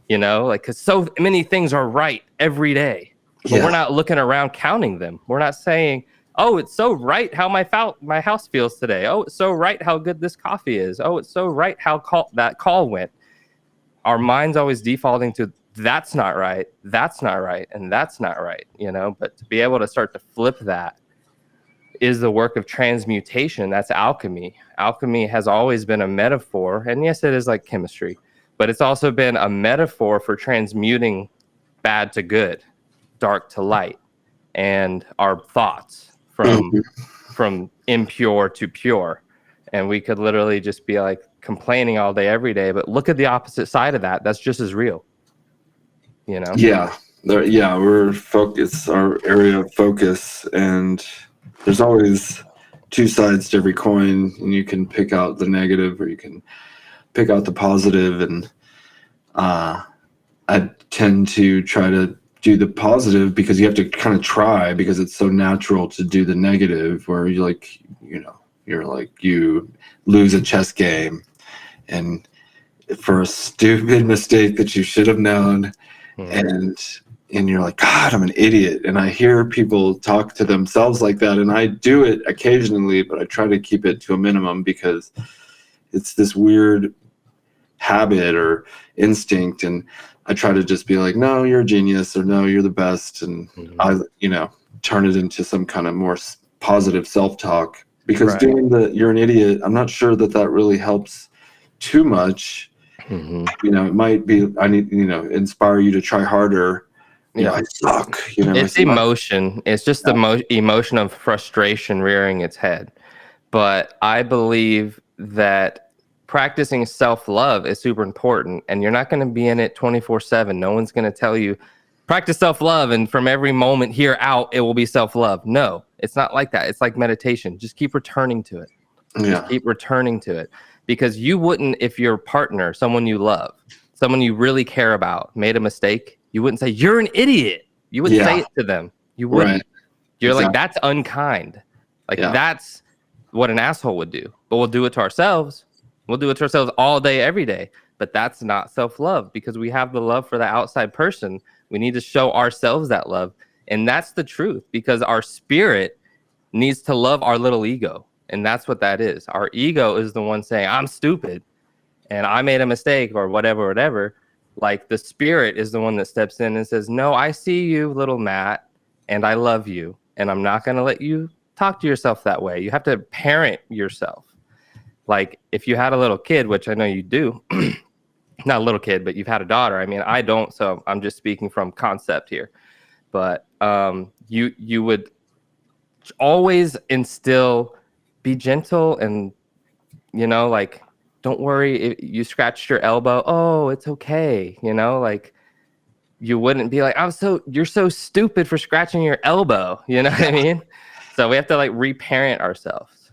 You know, like, because so many things are right every day, but we're not looking around counting them. We're not saying, oh, it's so right how my house feels today. Oh, it's so right how good this coffee is. Oh, it's so right how that call went. Our mind's always defaulting to that's not right, that's not right, and that's not right, you know? But to be able to start to flip that is the work of transmutation. That's alchemy. Alchemy has always been a metaphor, and yes, it is like chemistry, but it's also been a metaphor for transmuting bad to good, dark to light, and our thoughts from impure to pure. And we could literally just be like complaining all day, every day, but look at the opposite side of that. That's just as real, you know? Yeah. We're focused, our area of focus, and there's always two sides to every coin, and you can pick out the negative or you can pick out the positive. And I tend to try to do the positive because you have to kind of try, because it's so natural to do the negative, where you like, you know, you lose a chess game and for a stupid mistake that you should have known. And you're like, God, I'm an idiot. And I hear people talk to themselves like that, and I do it occasionally, but I try to keep it to a minimum because it's this weird habit or instinct, and I try to just be like, no, you're a genius, or no, you're the best, and I, you know, turn it into some kind of more positive self-talk, because doing the you're an idiot, I'm not sure that really helps too much. You know, it might be, I need, you know, inspire you to try harder. You know, I suck, you know. It's emotion. It's just the emotion of frustration rearing its head. But I believe that practicing self-love is super important, and you're not going to be in it 24/7. No one's going to tell you, practice self-love, and from every moment here out, it will be self-love. No, it's not like that. It's like meditation. Just keep returning to it. Just keep returning to it. Because you wouldn't, if your partner, someone you love, someone you really care about, made a mistake, you wouldn't say, you're an idiot. You wouldn't say it to them. You wouldn't. You're like, that's unkind. Like, that's what an asshole would do, but we'll do it to ourselves. We'll do it to ourselves all day, every day. But that's not self-love, because we have the love for the outside person. We need to show ourselves that love. And that's the truth, because our spirit needs to love our little ego. And that's what that is. Our ego is the one saying, I'm stupid and I made a mistake or whatever. Like the spirit is the one that steps in and says, no, I see you, little Matt, and I love you. And I'm not going to let you talk to yourself that way. You have to parent yourself. Like if you had a little kid, which I know you do, not a little kid, but you've had a daughter. I mean, I don't, so I'm just speaking from concept here. But you would always instill, be gentle, and like, don't worry if you scratched your elbow. Oh, it's okay. Like you wouldn't be like, you're so stupid for scratching your elbow. You know what I mean? So we have to like reparent ourselves.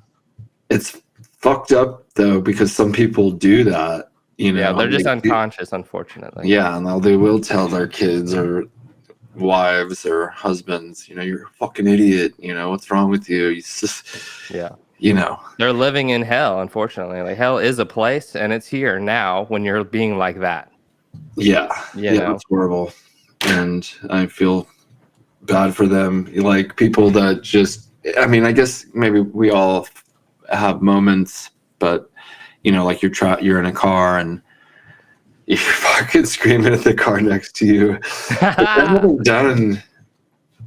It's fucked up though, because some people do that. Yeah, they're just unconscious, unfortunately. Yeah, and they will tell their kids or wives or husbands, you're a fucking idiot. What's wrong with you? Yeah. They're living in hell, unfortunately. Like hell is a place, and it's here now when you're being like that. Yeah. It's horrible. And I feel bad for them. Like people that just, I mean, I guess maybe we all have moments, but like you're in a car and you're fucking screaming at the car next to you. I haven't done,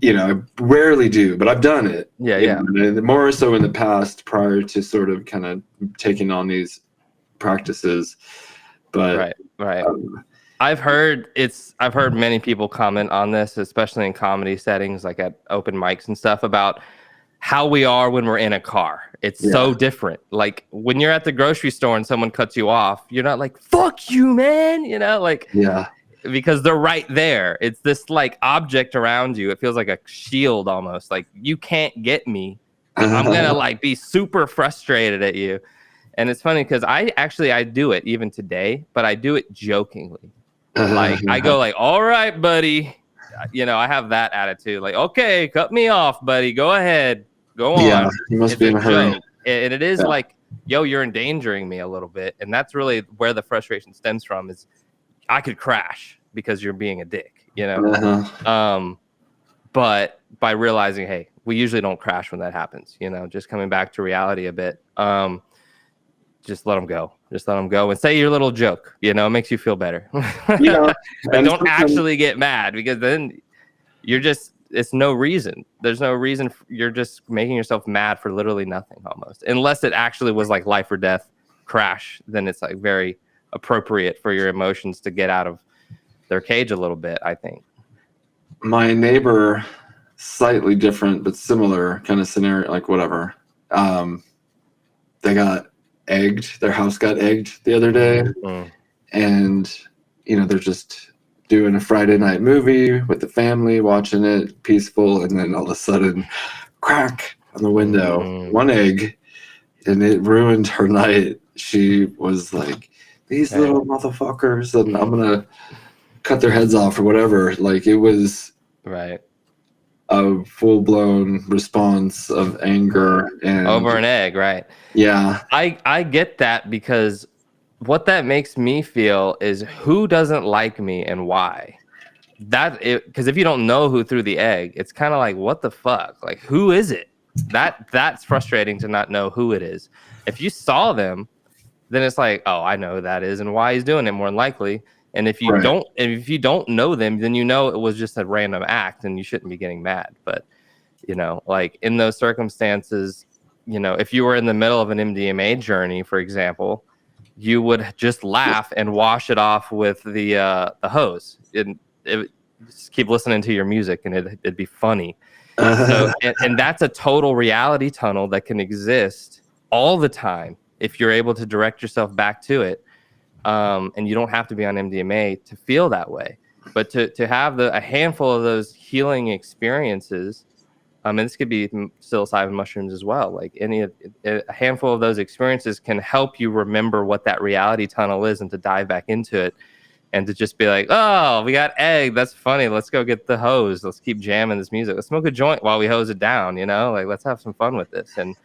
I rarely do, but I've done it. Yeah. And more so in the past, prior to sort of kind of taking on these practices. But right. I've heard many people comment on this, especially in comedy settings, like at open mics and stuff, about how we are when we're in a car. It's so different. Like when you're at the grocery store and someone cuts you off, you're not like, fuck you, man. Because they're right there. It's this like object around you. It feels like a shield almost. Like you can't get me. I'm gonna like be super frustrated at you. And it's funny because I do it even today, but I do it jokingly. Like I go like, all right, buddy. I have that attitude. Like, okay, cut me off, buddy. Go ahead. Go on. Yeah, you must be in a hurry. And it is like, yo, you're endangering me a little bit. And that's really where the frustration stems from, is I could crash because you're being a dick, but by realizing, hey, we usually don't crash when that happens, just coming back to reality a bit. Just let them go. Just let them go and say your little joke, it makes you feel better. And don't actually get mad, because then it's no reason. There's no reason. You're just making yourself mad for literally nothing almost, unless it actually was like life or death crash. Then it's like very appropriate for your emotions to get out of their cage a little bit, I think. My neighbor, slightly different but similar kind of scenario, like whatever. They got egged. Their house got egged the other day. And they're just doing a Friday night movie with the family, watching it peaceful, and then all of a sudden crack on the window, one egg, and it ruined her night. She was like, these little motherfuckers, and I'm gonna cut their heads off or whatever. Like it was a full-blown response of anger and over an egg, right? Yeah. I get that, because what that makes me feel is, who doesn't like me and why? Because if you don't know who threw the egg, it's kind of like, what the fuck? Like, who is it? That's frustrating to not know who it is. If you saw them, then it's like, oh, I know who that is and why he's doing it, more than likely. And if you don't know them, then it was just a random act and you shouldn't be getting mad. But like in those circumstances, if you were in the middle of an MDMA journey, for example, you would just laugh and wash it off with the hose. Just keep listening to your music and it'd be funny. So, and that's a total reality tunnel that can exist all the time if you're able to direct yourself back to it. And you don't have to be on MDMA to feel that way. But to have a handful of those healing experiences, and this could be psilocybin mushrooms as well. Like a handful of those experiences can help you remember what that reality tunnel is, and to dive back into it, and to just be like, oh, we got egg. That's funny. Let's go get the hose. Let's keep jamming this music. Let's smoke a joint while we hose it down. Like, let's have some fun with this. And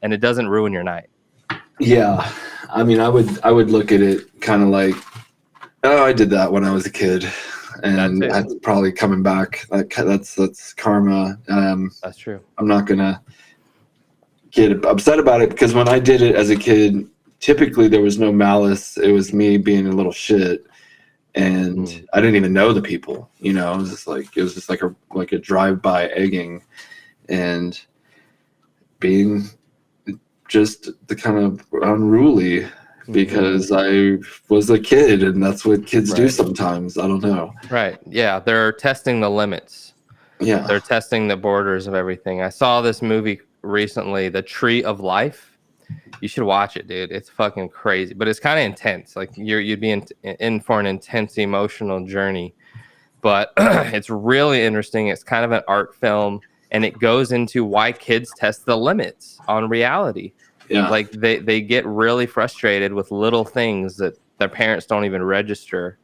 and it doesn't ruin your night. Yeah, I mean, I would look at it kind of like, oh, I did that when I was a kid, and that's probably coming back. That's karma. That's true. I'm not gonna get upset about it, because when I did it as a kid, typically there was no malice. It was me being a little shit, and I didn't even know the people. You know, it was just like a drive-by egging, and being just the kind of unruly, because I was a kid, and that's what kids do sometimes. I don't know. Right. Yeah. They're testing the limits. Yeah. They're testing the borders of everything. I saw this movie recently, The Tree of Life. You should watch it, dude. It's fucking crazy, but it's kind of intense. Like you'd be in for an intense emotional journey, but it's really interesting. It's kind of an art film, and it goes into why kids test the limits on reality. Yeah. Like they get really frustrated with little things that their parents don't even register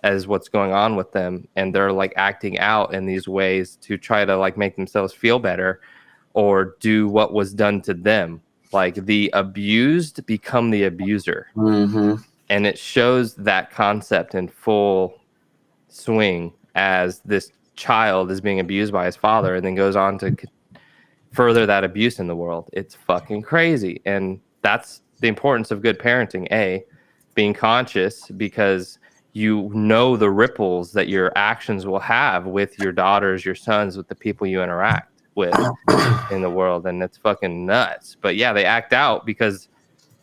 as what's going on with them, and they're like acting out in these ways to try to like make themselves feel better or do what was done to them. Like the abused become the abuser. And it shows that concept in full swing as this child is being abused by his father, and then goes on to further that abuse in the world. It's fucking crazy. And that's the importance of good parenting. Being conscious, because you know the ripples that your actions will have with your daughters, your sons, with the people you interact with in the world. And it's fucking nuts. But yeah, they act out because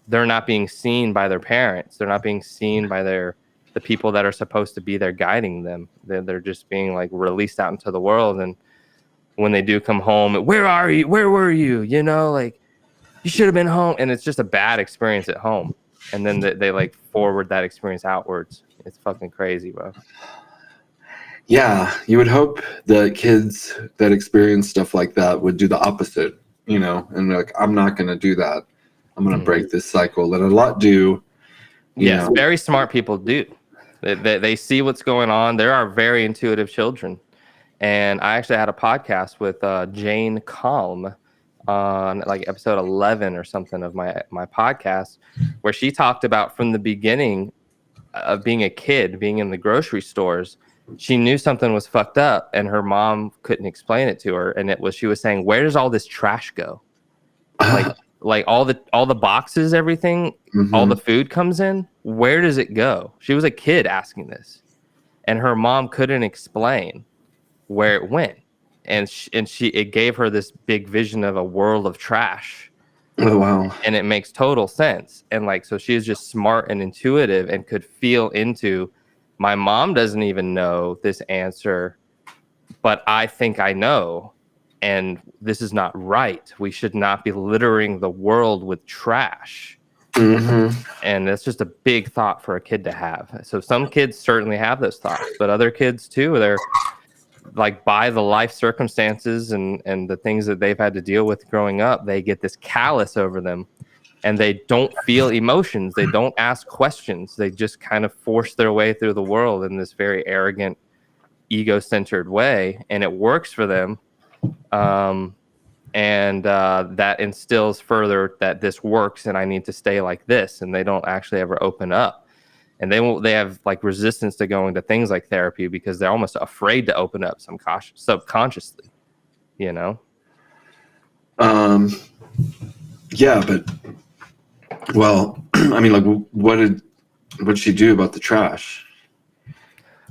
they're not being seen by their parents. They're not being seen by the people that are supposed to be there guiding them. They're just being like released out into the world. And when they do come home, where are you? Where were you? You know, like you should have been home. And it's just a bad experience at home. And then they like forward that experience outwards. It's fucking crazy, bro. Yeah, you would hope that kids that experience stuff like that would do the opposite, you know, and they're like, I'm not going to do that. I'm going to break this cycle. And a lot do. Yes, very smart people do. They see what's going on. There are very intuitive children. And I actually had a podcast with Jane Calm on like episode 11 or something of my podcast, where she talked about from the beginning of being a kid, being in the grocery stores, she knew something was fucked up, and her mom couldn't explain it to her. And she was saying, where does all this trash go? Like all the boxes, everything, all the food comes in. Where does it go? She was a kid asking this, and her mom couldn't explain where it went. And it gave her this big vision of a world of trash. Oh, wow. And it makes total sense. And like, so she is just smart and intuitive and could feel into, my mom doesn't even know this answer, but I think I know. And this is not right. We should not be littering the world with trash. And that's just a big thought for a kid to have. So some kids certainly have those thoughts, but other kids too, they're like, by the life circumstances and the things that they've had to deal with growing up, they get this callous over them, and they don't feel emotions. They don't ask questions. They just kind of force their way through the world in this very arrogant, ego-centered way, and it works for them. And that instills further that this works, and I need to stay like this, and they don't actually ever open up. And they have like resistance to going to things like therapy because they're almost afraid to open up subconsciously, you know? Yeah, but, well, I mean, like, what'd she do about the trash?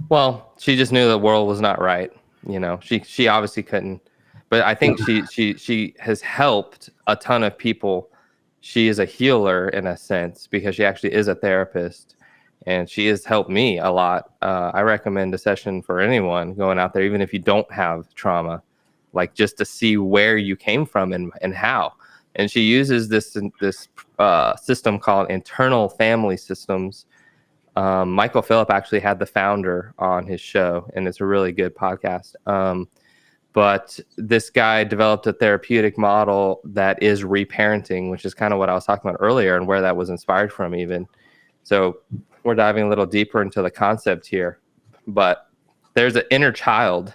Well, she just knew the world was not right. You know, she obviously couldn't, but I think she has helped a ton of people. She is a healer in a sense, because she actually is a therapist. And she has helped me a lot. I recommend a session for anyone going out there, even if you don't have trauma, like just to see where you came from and how. And she uses this system called internal family systems. Michael Phillip actually had the founder on his show, and it's a really good podcast. But this guy developed a therapeutic model that is reparenting, which is kind of what I was talking about earlier and where that was inspired from even. So we're diving a little deeper into the concept here, but there's an inner child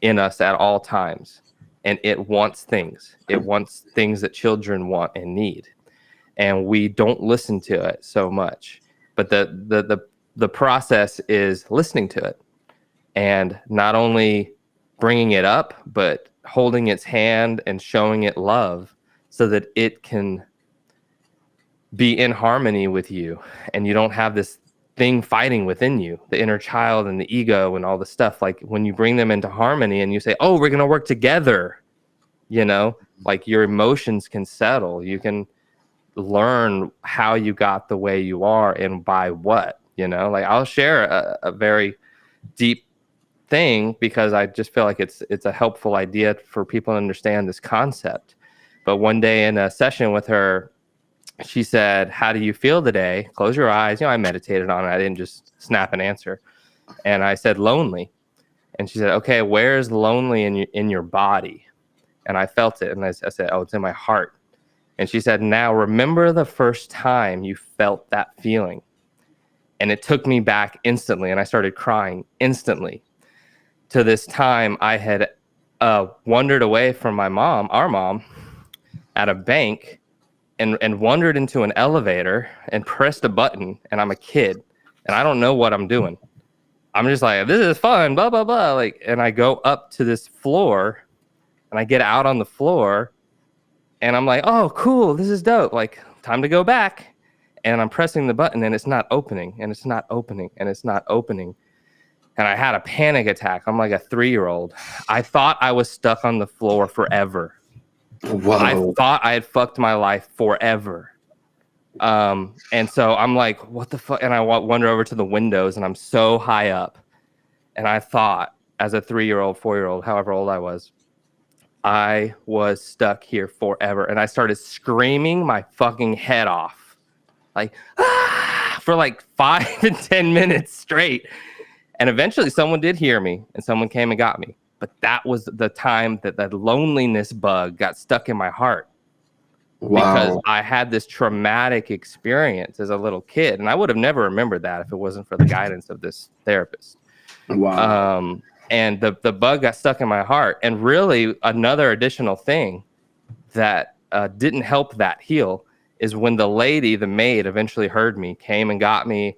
in us at all times. and it wants things. It wants things that children want and need. And we don't listen to it so much. But the process is listening to it, and not only bringing it up, but holding its hand and showing it love so that it can be in harmony with you, and you don't have this thing fighting within you, the inner child and the ego and all the stuff. Like when you bring them into harmony and you say, oh, we're going to work together, you know, like your emotions can settle. You can learn how you got the way you are and by what, you know. Like I'll share a very deep thing because I just feel like it's a helpful idea for people to understand this concept. But one day in a session with her, she said, how do you feel today? Close your eyes. You know, I meditated on it. I didn't just snap an answer. And I said, lonely. And she said, okay, where's lonely in your body? And I felt it. And I said, oh, it's in my heart. And she said, now remember the first time you felt that feeling. And it took me back instantly. And I started crying instantly to this time I had wandered away from my mom, our mom, at a bank, and wandered into an elevator and pressed a button, and I'm a kid and I don't know what I'm doing. I'm just like, this is fun, blah, blah, blah. Like, and I go up to this floor and I get out on the floor and I'm like, oh, cool. This is dope. Like, time to go back. And I'm pressing the button and it's not opening, and it's not opening, and it's not opening. And I had a panic attack. I'm like a 3-year-old. I thought I was stuck on the floor forever. Wow. I thought I had fucked my life forever. And so I'm like, what the fuck? And I wander over to the windows and I'm so high up. And I thought, as a 3-year-old, 4-year-old, however old I was stuck here forever. And I started screaming my fucking head off. Like, ah! For like 5 and 10 minutes straight. And eventually someone did hear me and someone came and got me. But that was the time that that loneliness bug got stuck in my heart. Wow. Because I had this traumatic experience as a little kid. And I would have never remembered that if it wasn't for the guidance of this therapist. Wow. And the bug got stuck in my heart. And really another additional thing that didn't help that heal is when the lady, the maid, eventually heard me, came and got me,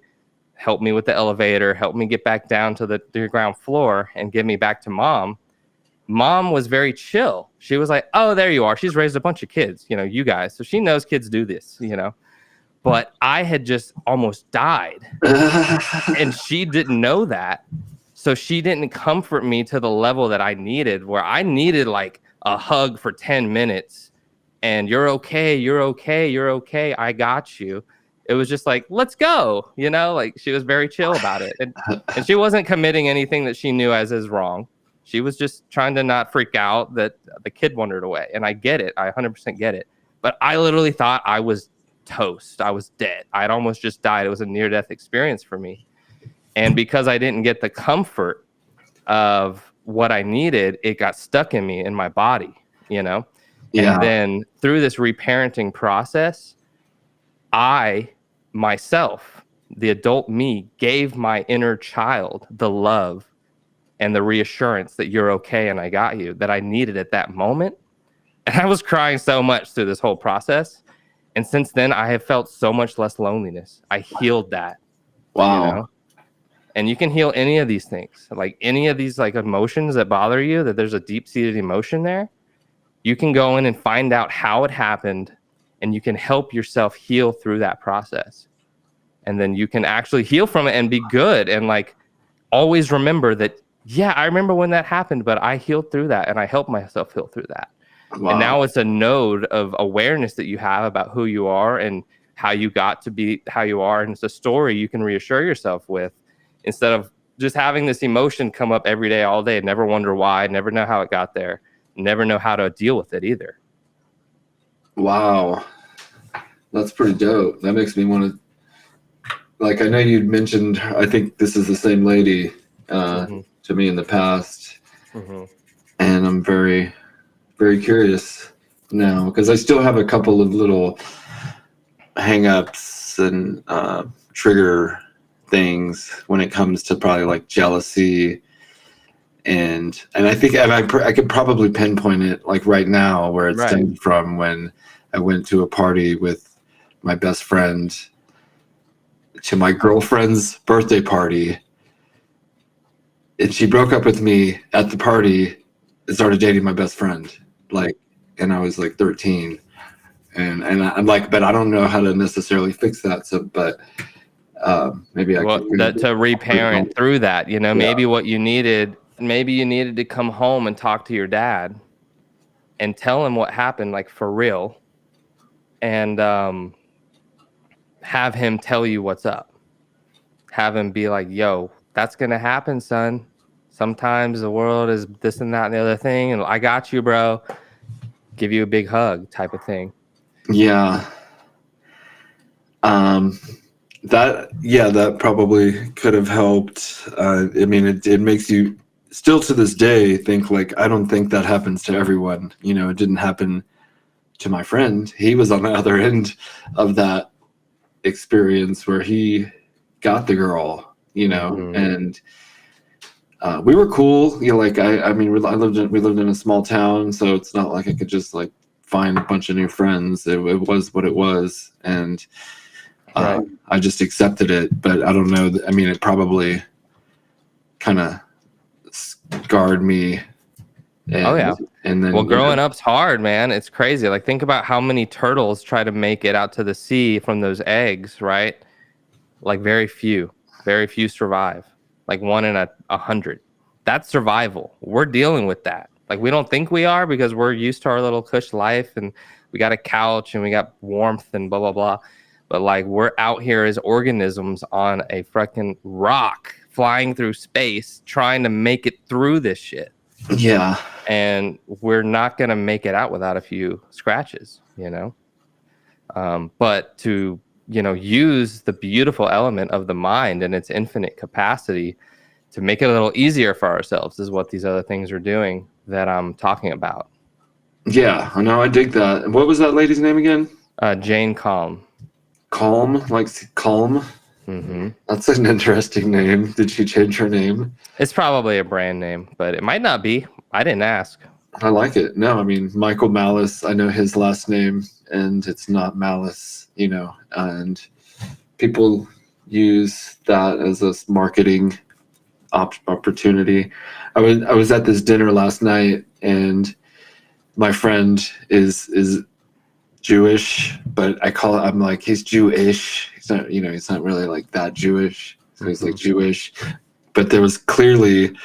helped me with the elevator, helped me get back down to the ground floor and get me back to mom. Mom was very chill. She was like, oh, there you are. She's raised a bunch of kids, you know, you guys. So she knows kids do this, you know. But I had just almost died. And she didn't know that. So she didn't comfort me to the level that I needed, where I needed like a hug for 10 minutes. And you're okay, you're okay, you're okay. I got you. It was just like, let's go, you know, like she was very chill about it. And she wasn't committing anything that she knew as is wrong. She was just trying to not freak out that the kid wandered away. And I get it. I 100% get it. But I literally thought I was toast. I was dead. I'd almost just died. It was a near-death experience for me. And because I didn't get the comfort of what I needed, it got stuck in me, in my body, you know? Yeah. And then through this reparenting process, I myself, the adult me, gave my inner child the love and the reassurance that you're okay and I got you that I needed at that moment. And I was crying so much through this whole process. And since then, I have felt so much less loneliness. I healed that. Wow. You know? And you can heal any of these things, like any of these like emotions that bother you, that there's a deep-seated emotion there. You can go in and find out how it happened, and you can help yourself heal through that process. And then you can actually heal from it and be good. And like always remember that, yeah, I remember when that happened, but I healed through that and I helped myself heal through that. Wow. And now it's a node of awareness that you have about who you are and how you got to be how you are. And it's a story you can reassure yourself with, instead of just having this emotion come up every day, all day, and never wonder why, never know how it got there, never know how to deal with it either. Wow. That's pretty dope. That makes me want to, like, I know you'd mentioned, I think this is the same lady to me in the past. Mm-hmm. And I'm very, very curious now, because I still have a couple of little hang-ups and trigger things when it comes to probably like jealousy And I think I could probably pinpoint it like right now where it stemmed from, when I went to a party with my best friend to my girlfriend's birthday party, and she broke up with me at the party and started dating my best friend, like, and I was like 13, and I'm like, but I don't know how to necessarily fix that. So, but maybe I could to reparent through that, you know, maybe you needed to come home and talk to your dad and tell him what happened, like for real, and have him tell you what's up. Have him be like, yo, that's gonna happen, son. Sometimes the world is this and that and the other thing, and I got you, bro. Give you a big hug type of thing. Yeah. That probably could have helped. I mean, it makes you still to this day think like, I don't think that happens to everyone. You know, it didn't happen to my friend. He was on the other end of that experience where he got the girl, you know, and we were cool. You know, like I mean, we lived in a small town, so it's not like I could just like find a bunch of new friends. It was what it was, and I just accepted it. But I don't know. I mean, it probably kind of scarred me. And, and then, well, growing up's hard, man. It's crazy. Like, think about how many turtles try to make it out to the sea from those eggs, right? Like, very few survive. Like 1 in 100. That's survival. We're dealing with that. Like, we don't think we are because we're used to our little cush life and we got a couch and we got warmth and blah, blah, blah. But like, we're out here as organisms on a freaking rock flying through space trying to make it through this shit. Yeah. And we're not going to make it out without a few scratches, you know? But to, you know, use the beautiful element of the mind and its infinite capacity to make it a little easier for ourselves is what these other things are doing that I'm talking about. Yeah, I know. I dig that. What was that lady's name again? Jane Calm. Calm? Like Calm? Mm-hmm. That's an interesting name. Did she change her name? It's probably a brand name, but it might not be. I didn't ask. I like it. No, I mean, Michael Malice, I know his last name, and it's not Malice, you know, and people use that as a marketing opportunity. I was at this dinner last night, and my friend is Jewish, but I'm like, he's Jewish. He's not, you know, he's not really like that Jewish. So he's like Jewish, but there was clearly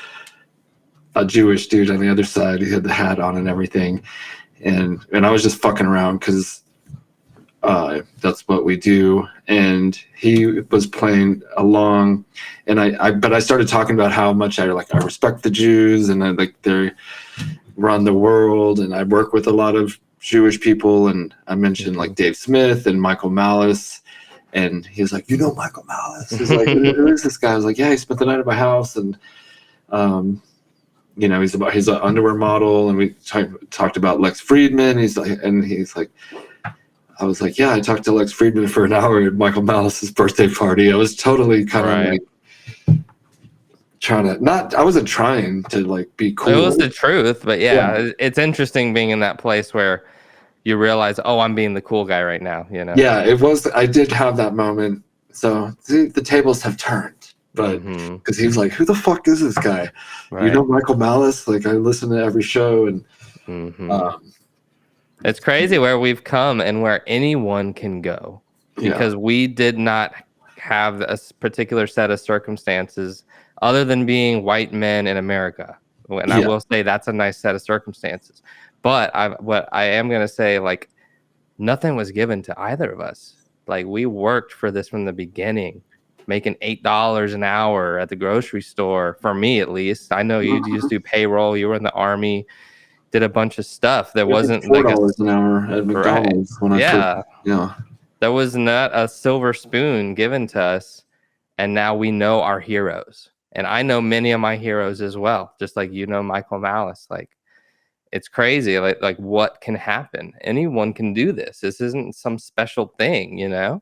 a Jewish dude on the other side. He had the hat on and everything. And I was just fucking around because that's what we do. And he was playing along, and I started talking about how much I respect the Jews, and I like they run the world, and I work with a lot of Jewish people, and I mentioned like Dave Smith and Michael Malice, and he's like, you know Michael Malice? He's like, who is this guy? I was like, yeah, he spent the night at my house, and you know, he's an underwear model, and we talked about Lex Friedman. He's like, I was like, yeah, I talked to Lex Friedman for an hour at Michael Malice's birthday party. I was totally kind of like I wasn't trying to like be cool. It was the truth, but yeah, it's interesting being in that place where you realize, oh, I'm being the cool guy right now, you know? Yeah, it was. I did have that moment. So the tables have turned, but because he was like, who the fuck is this guy? Right. You know Michael Malice? Like, I listen to every show, and it's crazy where we've come and where anyone can go because we did not have a particular set of circumstances other than being white men in America. And I will say that's a nice set of circumstances. But what I am going to say, like, nothing was given to either of us. Like, we worked for this from the beginning, making $8 an hour at the grocery store, for me at least. I know you used to do payroll. You were in the Army, did a bunch of stuff. There wasn't like $4 an hour at McDonald's when I first, there was not a silver spoon given to us. And now we know our heroes. And I know many of my heroes as well, just like you know Michael Malice. Like, it's crazy, like what can happen. Anyone can do this. This isn't some special thing, you know?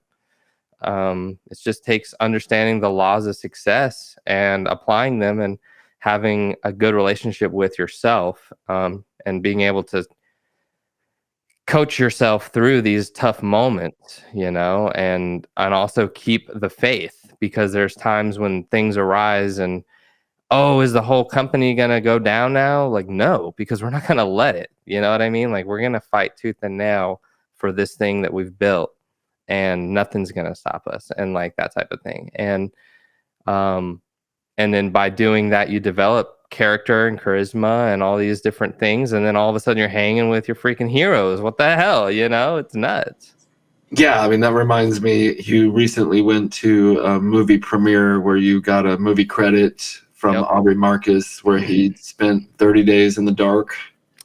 It just takes understanding the laws of success and applying them and having a good relationship with yourself, and being able to coach yourself through these tough moments, and also keep the faith, because there's times when things arise and, oh, is the whole company going to go down now? Like, no, because we're not going to let it, you know what I mean? Like, we're going to fight tooth and nail for this thing that we've built, and nothing's going to stop us, and like that type of thing. And then by doing that, you develop character and charisma and all these different things. And then all of a sudden you're hanging with your freaking heroes. What the hell? It's nuts. Yeah, I mean, that reminds me, you recently went to a movie premiere where you got a movie credit from Aubrey Marcus, where he spent 30 days in the dark.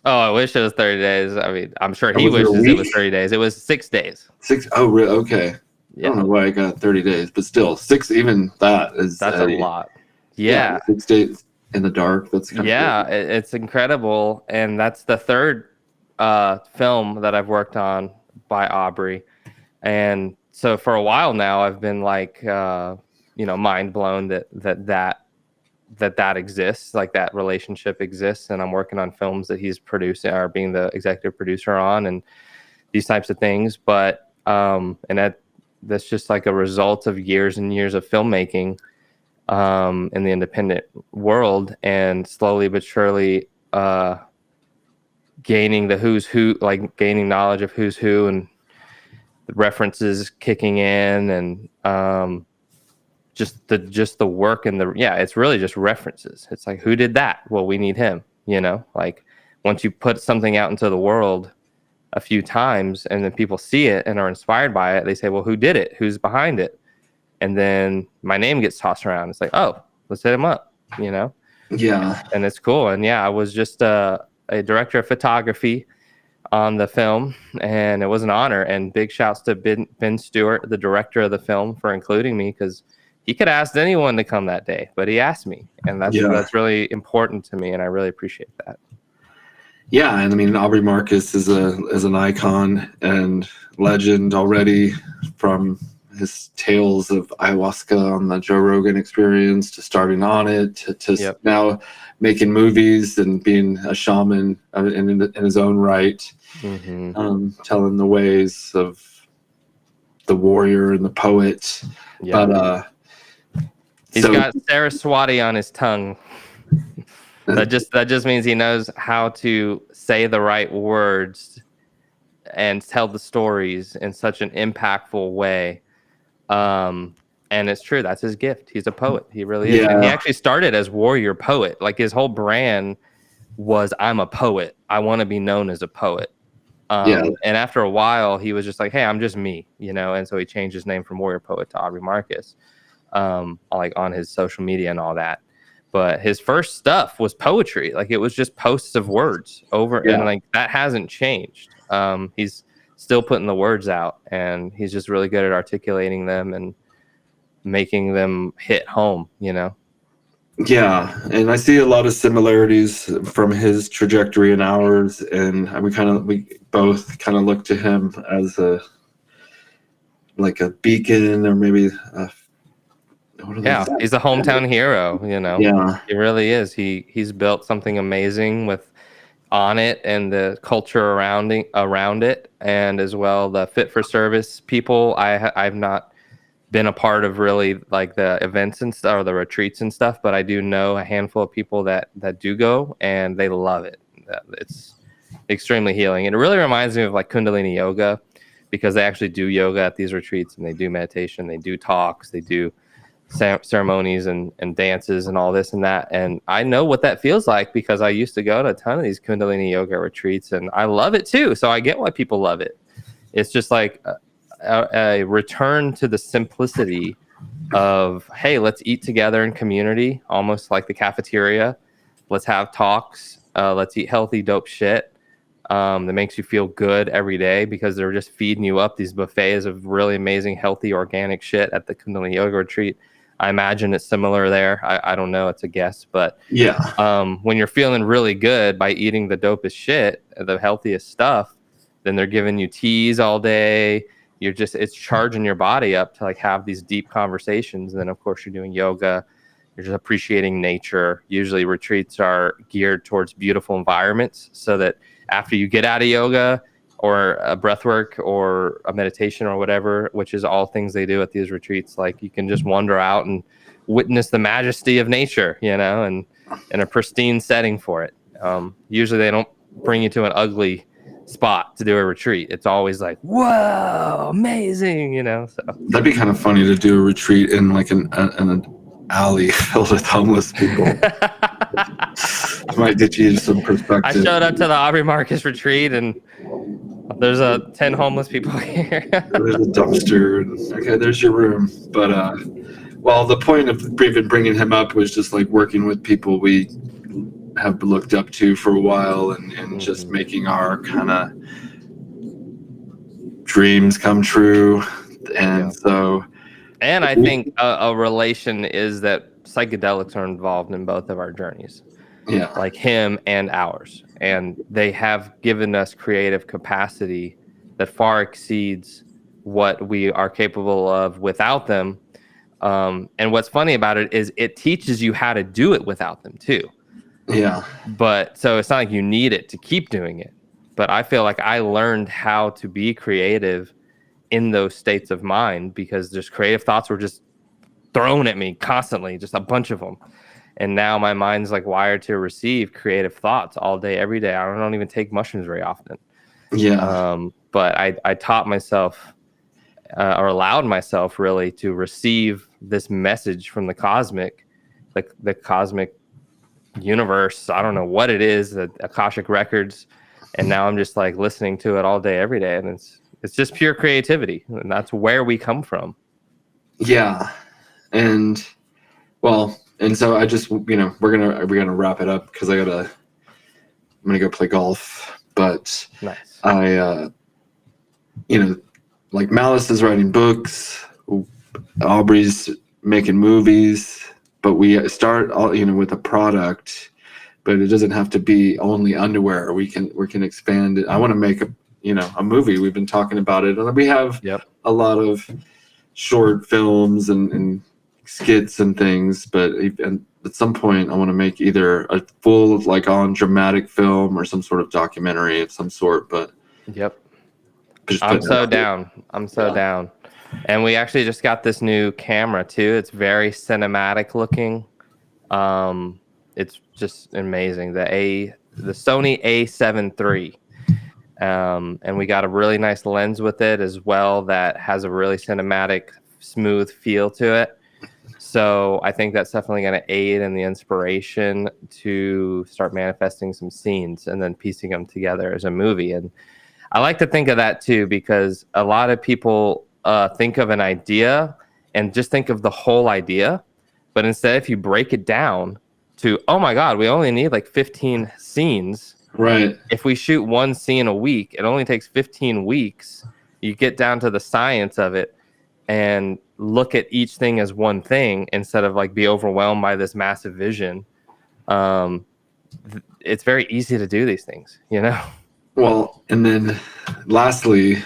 Oh, I wish it was 30 days. I mean, I'm sure he wishes it was 30 days. It was 6 days. 6? Oh, really? Okay. Yeah. I don't know why I got 30 days, but still, 6, even that's a lot. Yeah. 6 days in the dark. That's kind of crazy. It's incredible. And that's the third film that I've worked on by Aubrey. And so for a while now, I've been like, mind blown that exists, like that relationship exists. And I'm working on films that he's producing or being the executive producer on, and these types of things. But, that's just like a result of years and years of filmmaking in the independent world, and slowly but surely gaining the who's who, like gaining knowledge of who's who, and the references kicking in, and just the work and it's really just references. It's like, who did that? Well, we need him, like once you put something out into the world a few times and then people see it and are inspired by it, they say, well, who did it? Who's behind it? And then my name gets tossed around. It's like, oh, let's hit him up, Yeah. And it's cool. And I was just a director of photography on the film, and it was an honor. And big shouts to Ben Stewart, the director of the film, for including me, because he could have asked anyone to come that day, but he asked me, and that's really important to me, and I really appreciate that. Yeah, and I mean, Aubrey Marcus is an icon and legend already, from his tales of ayahuasca on the Joe Rogan Experience to starting on it to now making movies and being a shaman in his own right, telling the ways of the warrior and the poet. Yeah. But he's got Saraswati on his tongue. That just means he knows how to say the right words and tell the stories in such an impactful way. And it's true, that's his gift. He's a poet. He really is. And he actually started as warrior poet. Like, his whole brand was, I'm a poet. I want to be known as a poet. And after a while, he was just like, hey, I'm just me, and so he changed his name from warrior poet to Aubrey Marcus, like on his social media and all that. But his first stuff was poetry. Like, it was just posts of words over, and like that hasn't changed. He's still putting the words out, and he's just really good at articulating them and making them hit home, Yeah, and I see a lot of similarities from his trajectory and ours, and we both kind of look to him as a beacon, or maybe he's a hometown hero, Yeah, he really is. He's built something amazing with on it, and the culture around it, and as well the fit for service people. I've not been a part of really like the events and stuff, or the retreats and stuff, but I do know a handful of people that do go, and they love it. It's extremely healing. It really reminds me of like Kundalini yoga, because they actually do yoga at these retreats, and they do meditation, they do talks, they do ceremonies and dances and all this and that. And I know what that feels like, because I used to go to a ton of these Kundalini yoga retreats, and I love it too. So I get why people love it. It's just like a return to the simplicity of, hey, let's eat together in community, almost like the cafeteria. Let's have talks. Let's eat healthy, dope shit that makes you feel good every day, because they're just feeding you up these buffets of really amazing, healthy, organic shit at the Kundalini yoga retreat. I imagine it's similar there. I don't know. It's a guess. But when you're feeling really good by eating the dopest shit, the healthiest stuff, then they're giving you teas all day. It's charging your body up to like have these deep conversations. And then of course you're doing yoga, You're just appreciating nature. Usually retreats are geared towards beautiful environments so that after you get out of yoga or a breath work or a meditation or whatever, which is all things they do at these retreats, like you can just wander out and witness the majesty of nature, and in a pristine setting for it. Usually they don't bring you to an ugly spot to do a retreat. It's always like, whoa, amazing, so that'd be kind of funny to do a retreat in like an alley filled with homeless people. Might get you some perspective. I showed up to the Aubrey Marcus retreat and there's 10 homeless people here. There's a dumpster. Okay, there's your room. But well, the point of even bringing him up was just like working with people we have looked up to for a while and just making our kind of dreams come true. And so, and I think a relation is that psychedelics are involved in both of our journeys. Yeah, like him and ours, and they have given us creative capacity that far exceeds what we are capable of without them. And what's funny about it is it teaches you how to do it without them too. Yeah. But so it's not like you need it to keep doing it. But I feel like I learned how to be creative in those states of mind because just creative thoughts were just thrown at me constantly, just a bunch of them. And now my mind's like wired to receive creative thoughts all day, every day. I don't even take mushrooms very often. Yeah. But I taught myself or allowed myself really to receive this message from the cosmic, like the cosmic universe. I don't know what it is, the Akashic records. And now I'm just like listening to it all day, every day. And it's just pure creativity. And that's where we come from. Yeah. And so I just, we're gonna wrap it up because I'm gonna go play golf. But nice. I, like Malice is writing books, Aubrey's making movies, but we start all, with a product, but it doesn't have to be only underwear. We can expand it. I want to make a movie. We've been talking about it, and we have a lot of short films and skits and things, but at some point I want to make either a full like on dramatic film or some sort of documentary of some sort. But I'm so down. And we actually just got this new camera too. It's very cinematic looking. It's just amazing. The Sony A7 III. And we got a really nice lens with it as well that has a really cinematic, smooth feel to it. So I think that's definitely going to aid in the inspiration to start manifesting some scenes and then piecing them together as a movie. And I like to think of that too, because a lot of people think of an idea and just think of the whole idea. But instead, if you break it down to, oh my God, we only need like 15 scenes. Right. If we shoot one scene a week, it only takes 15 weeks. You get down to the science of it and look at each thing as one thing instead of like be overwhelmed by this massive vision. It's very easy to do these things, Well, and then lastly,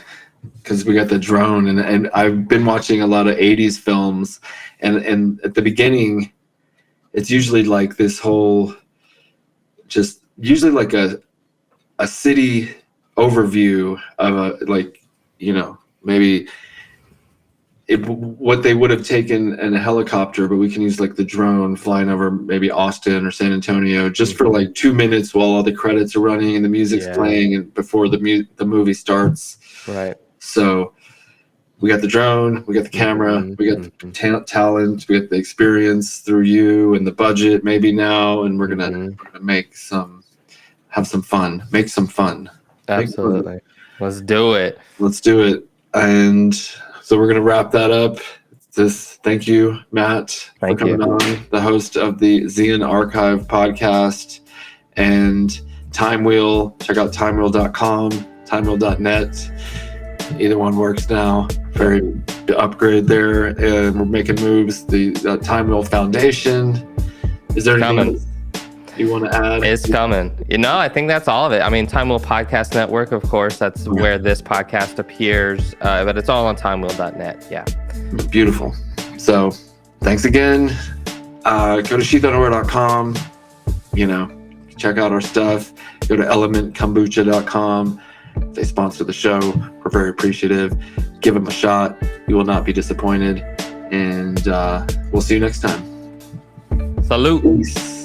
because we got the drone and I've been watching a lot of 80s films and at the beginning, it's usually like this whole, just usually like a city overview of maybe what they would have taken in a helicopter, but we can use like the drone flying over maybe Austin or San Antonio just for like 2 minutes while all the credits are running and the music's playing and before the movie starts. Right. So we got the drone, we got the camera, we got the talent, we got the experience through you and the budget maybe now, and we're gonna have some fun, make some fun. Absolutely. Let's do it. And so we're going to wrap that up. Thank you, Matt, for coming on, the host of the Xian Archive podcast and TimeWheel. Check out timewheel.com, timewheel.net. Either one works now. Very upgrade there. And we're making moves. The TimeWheel Foundation. Is there anything you want to add? It's coming. I think that's all of it. I mean, TimeWheel Podcast Network, of course, that's where this podcast appears, but it's all on timewheel.net. Yeah. Beautiful. So thanks again. Go to sheathunderwear.com. Check out our stuff. Go to elementkombucha.com. They sponsor the show. We're very appreciative. Give them a shot. You will not be disappointed. And we'll see you next time. Salute. Peace.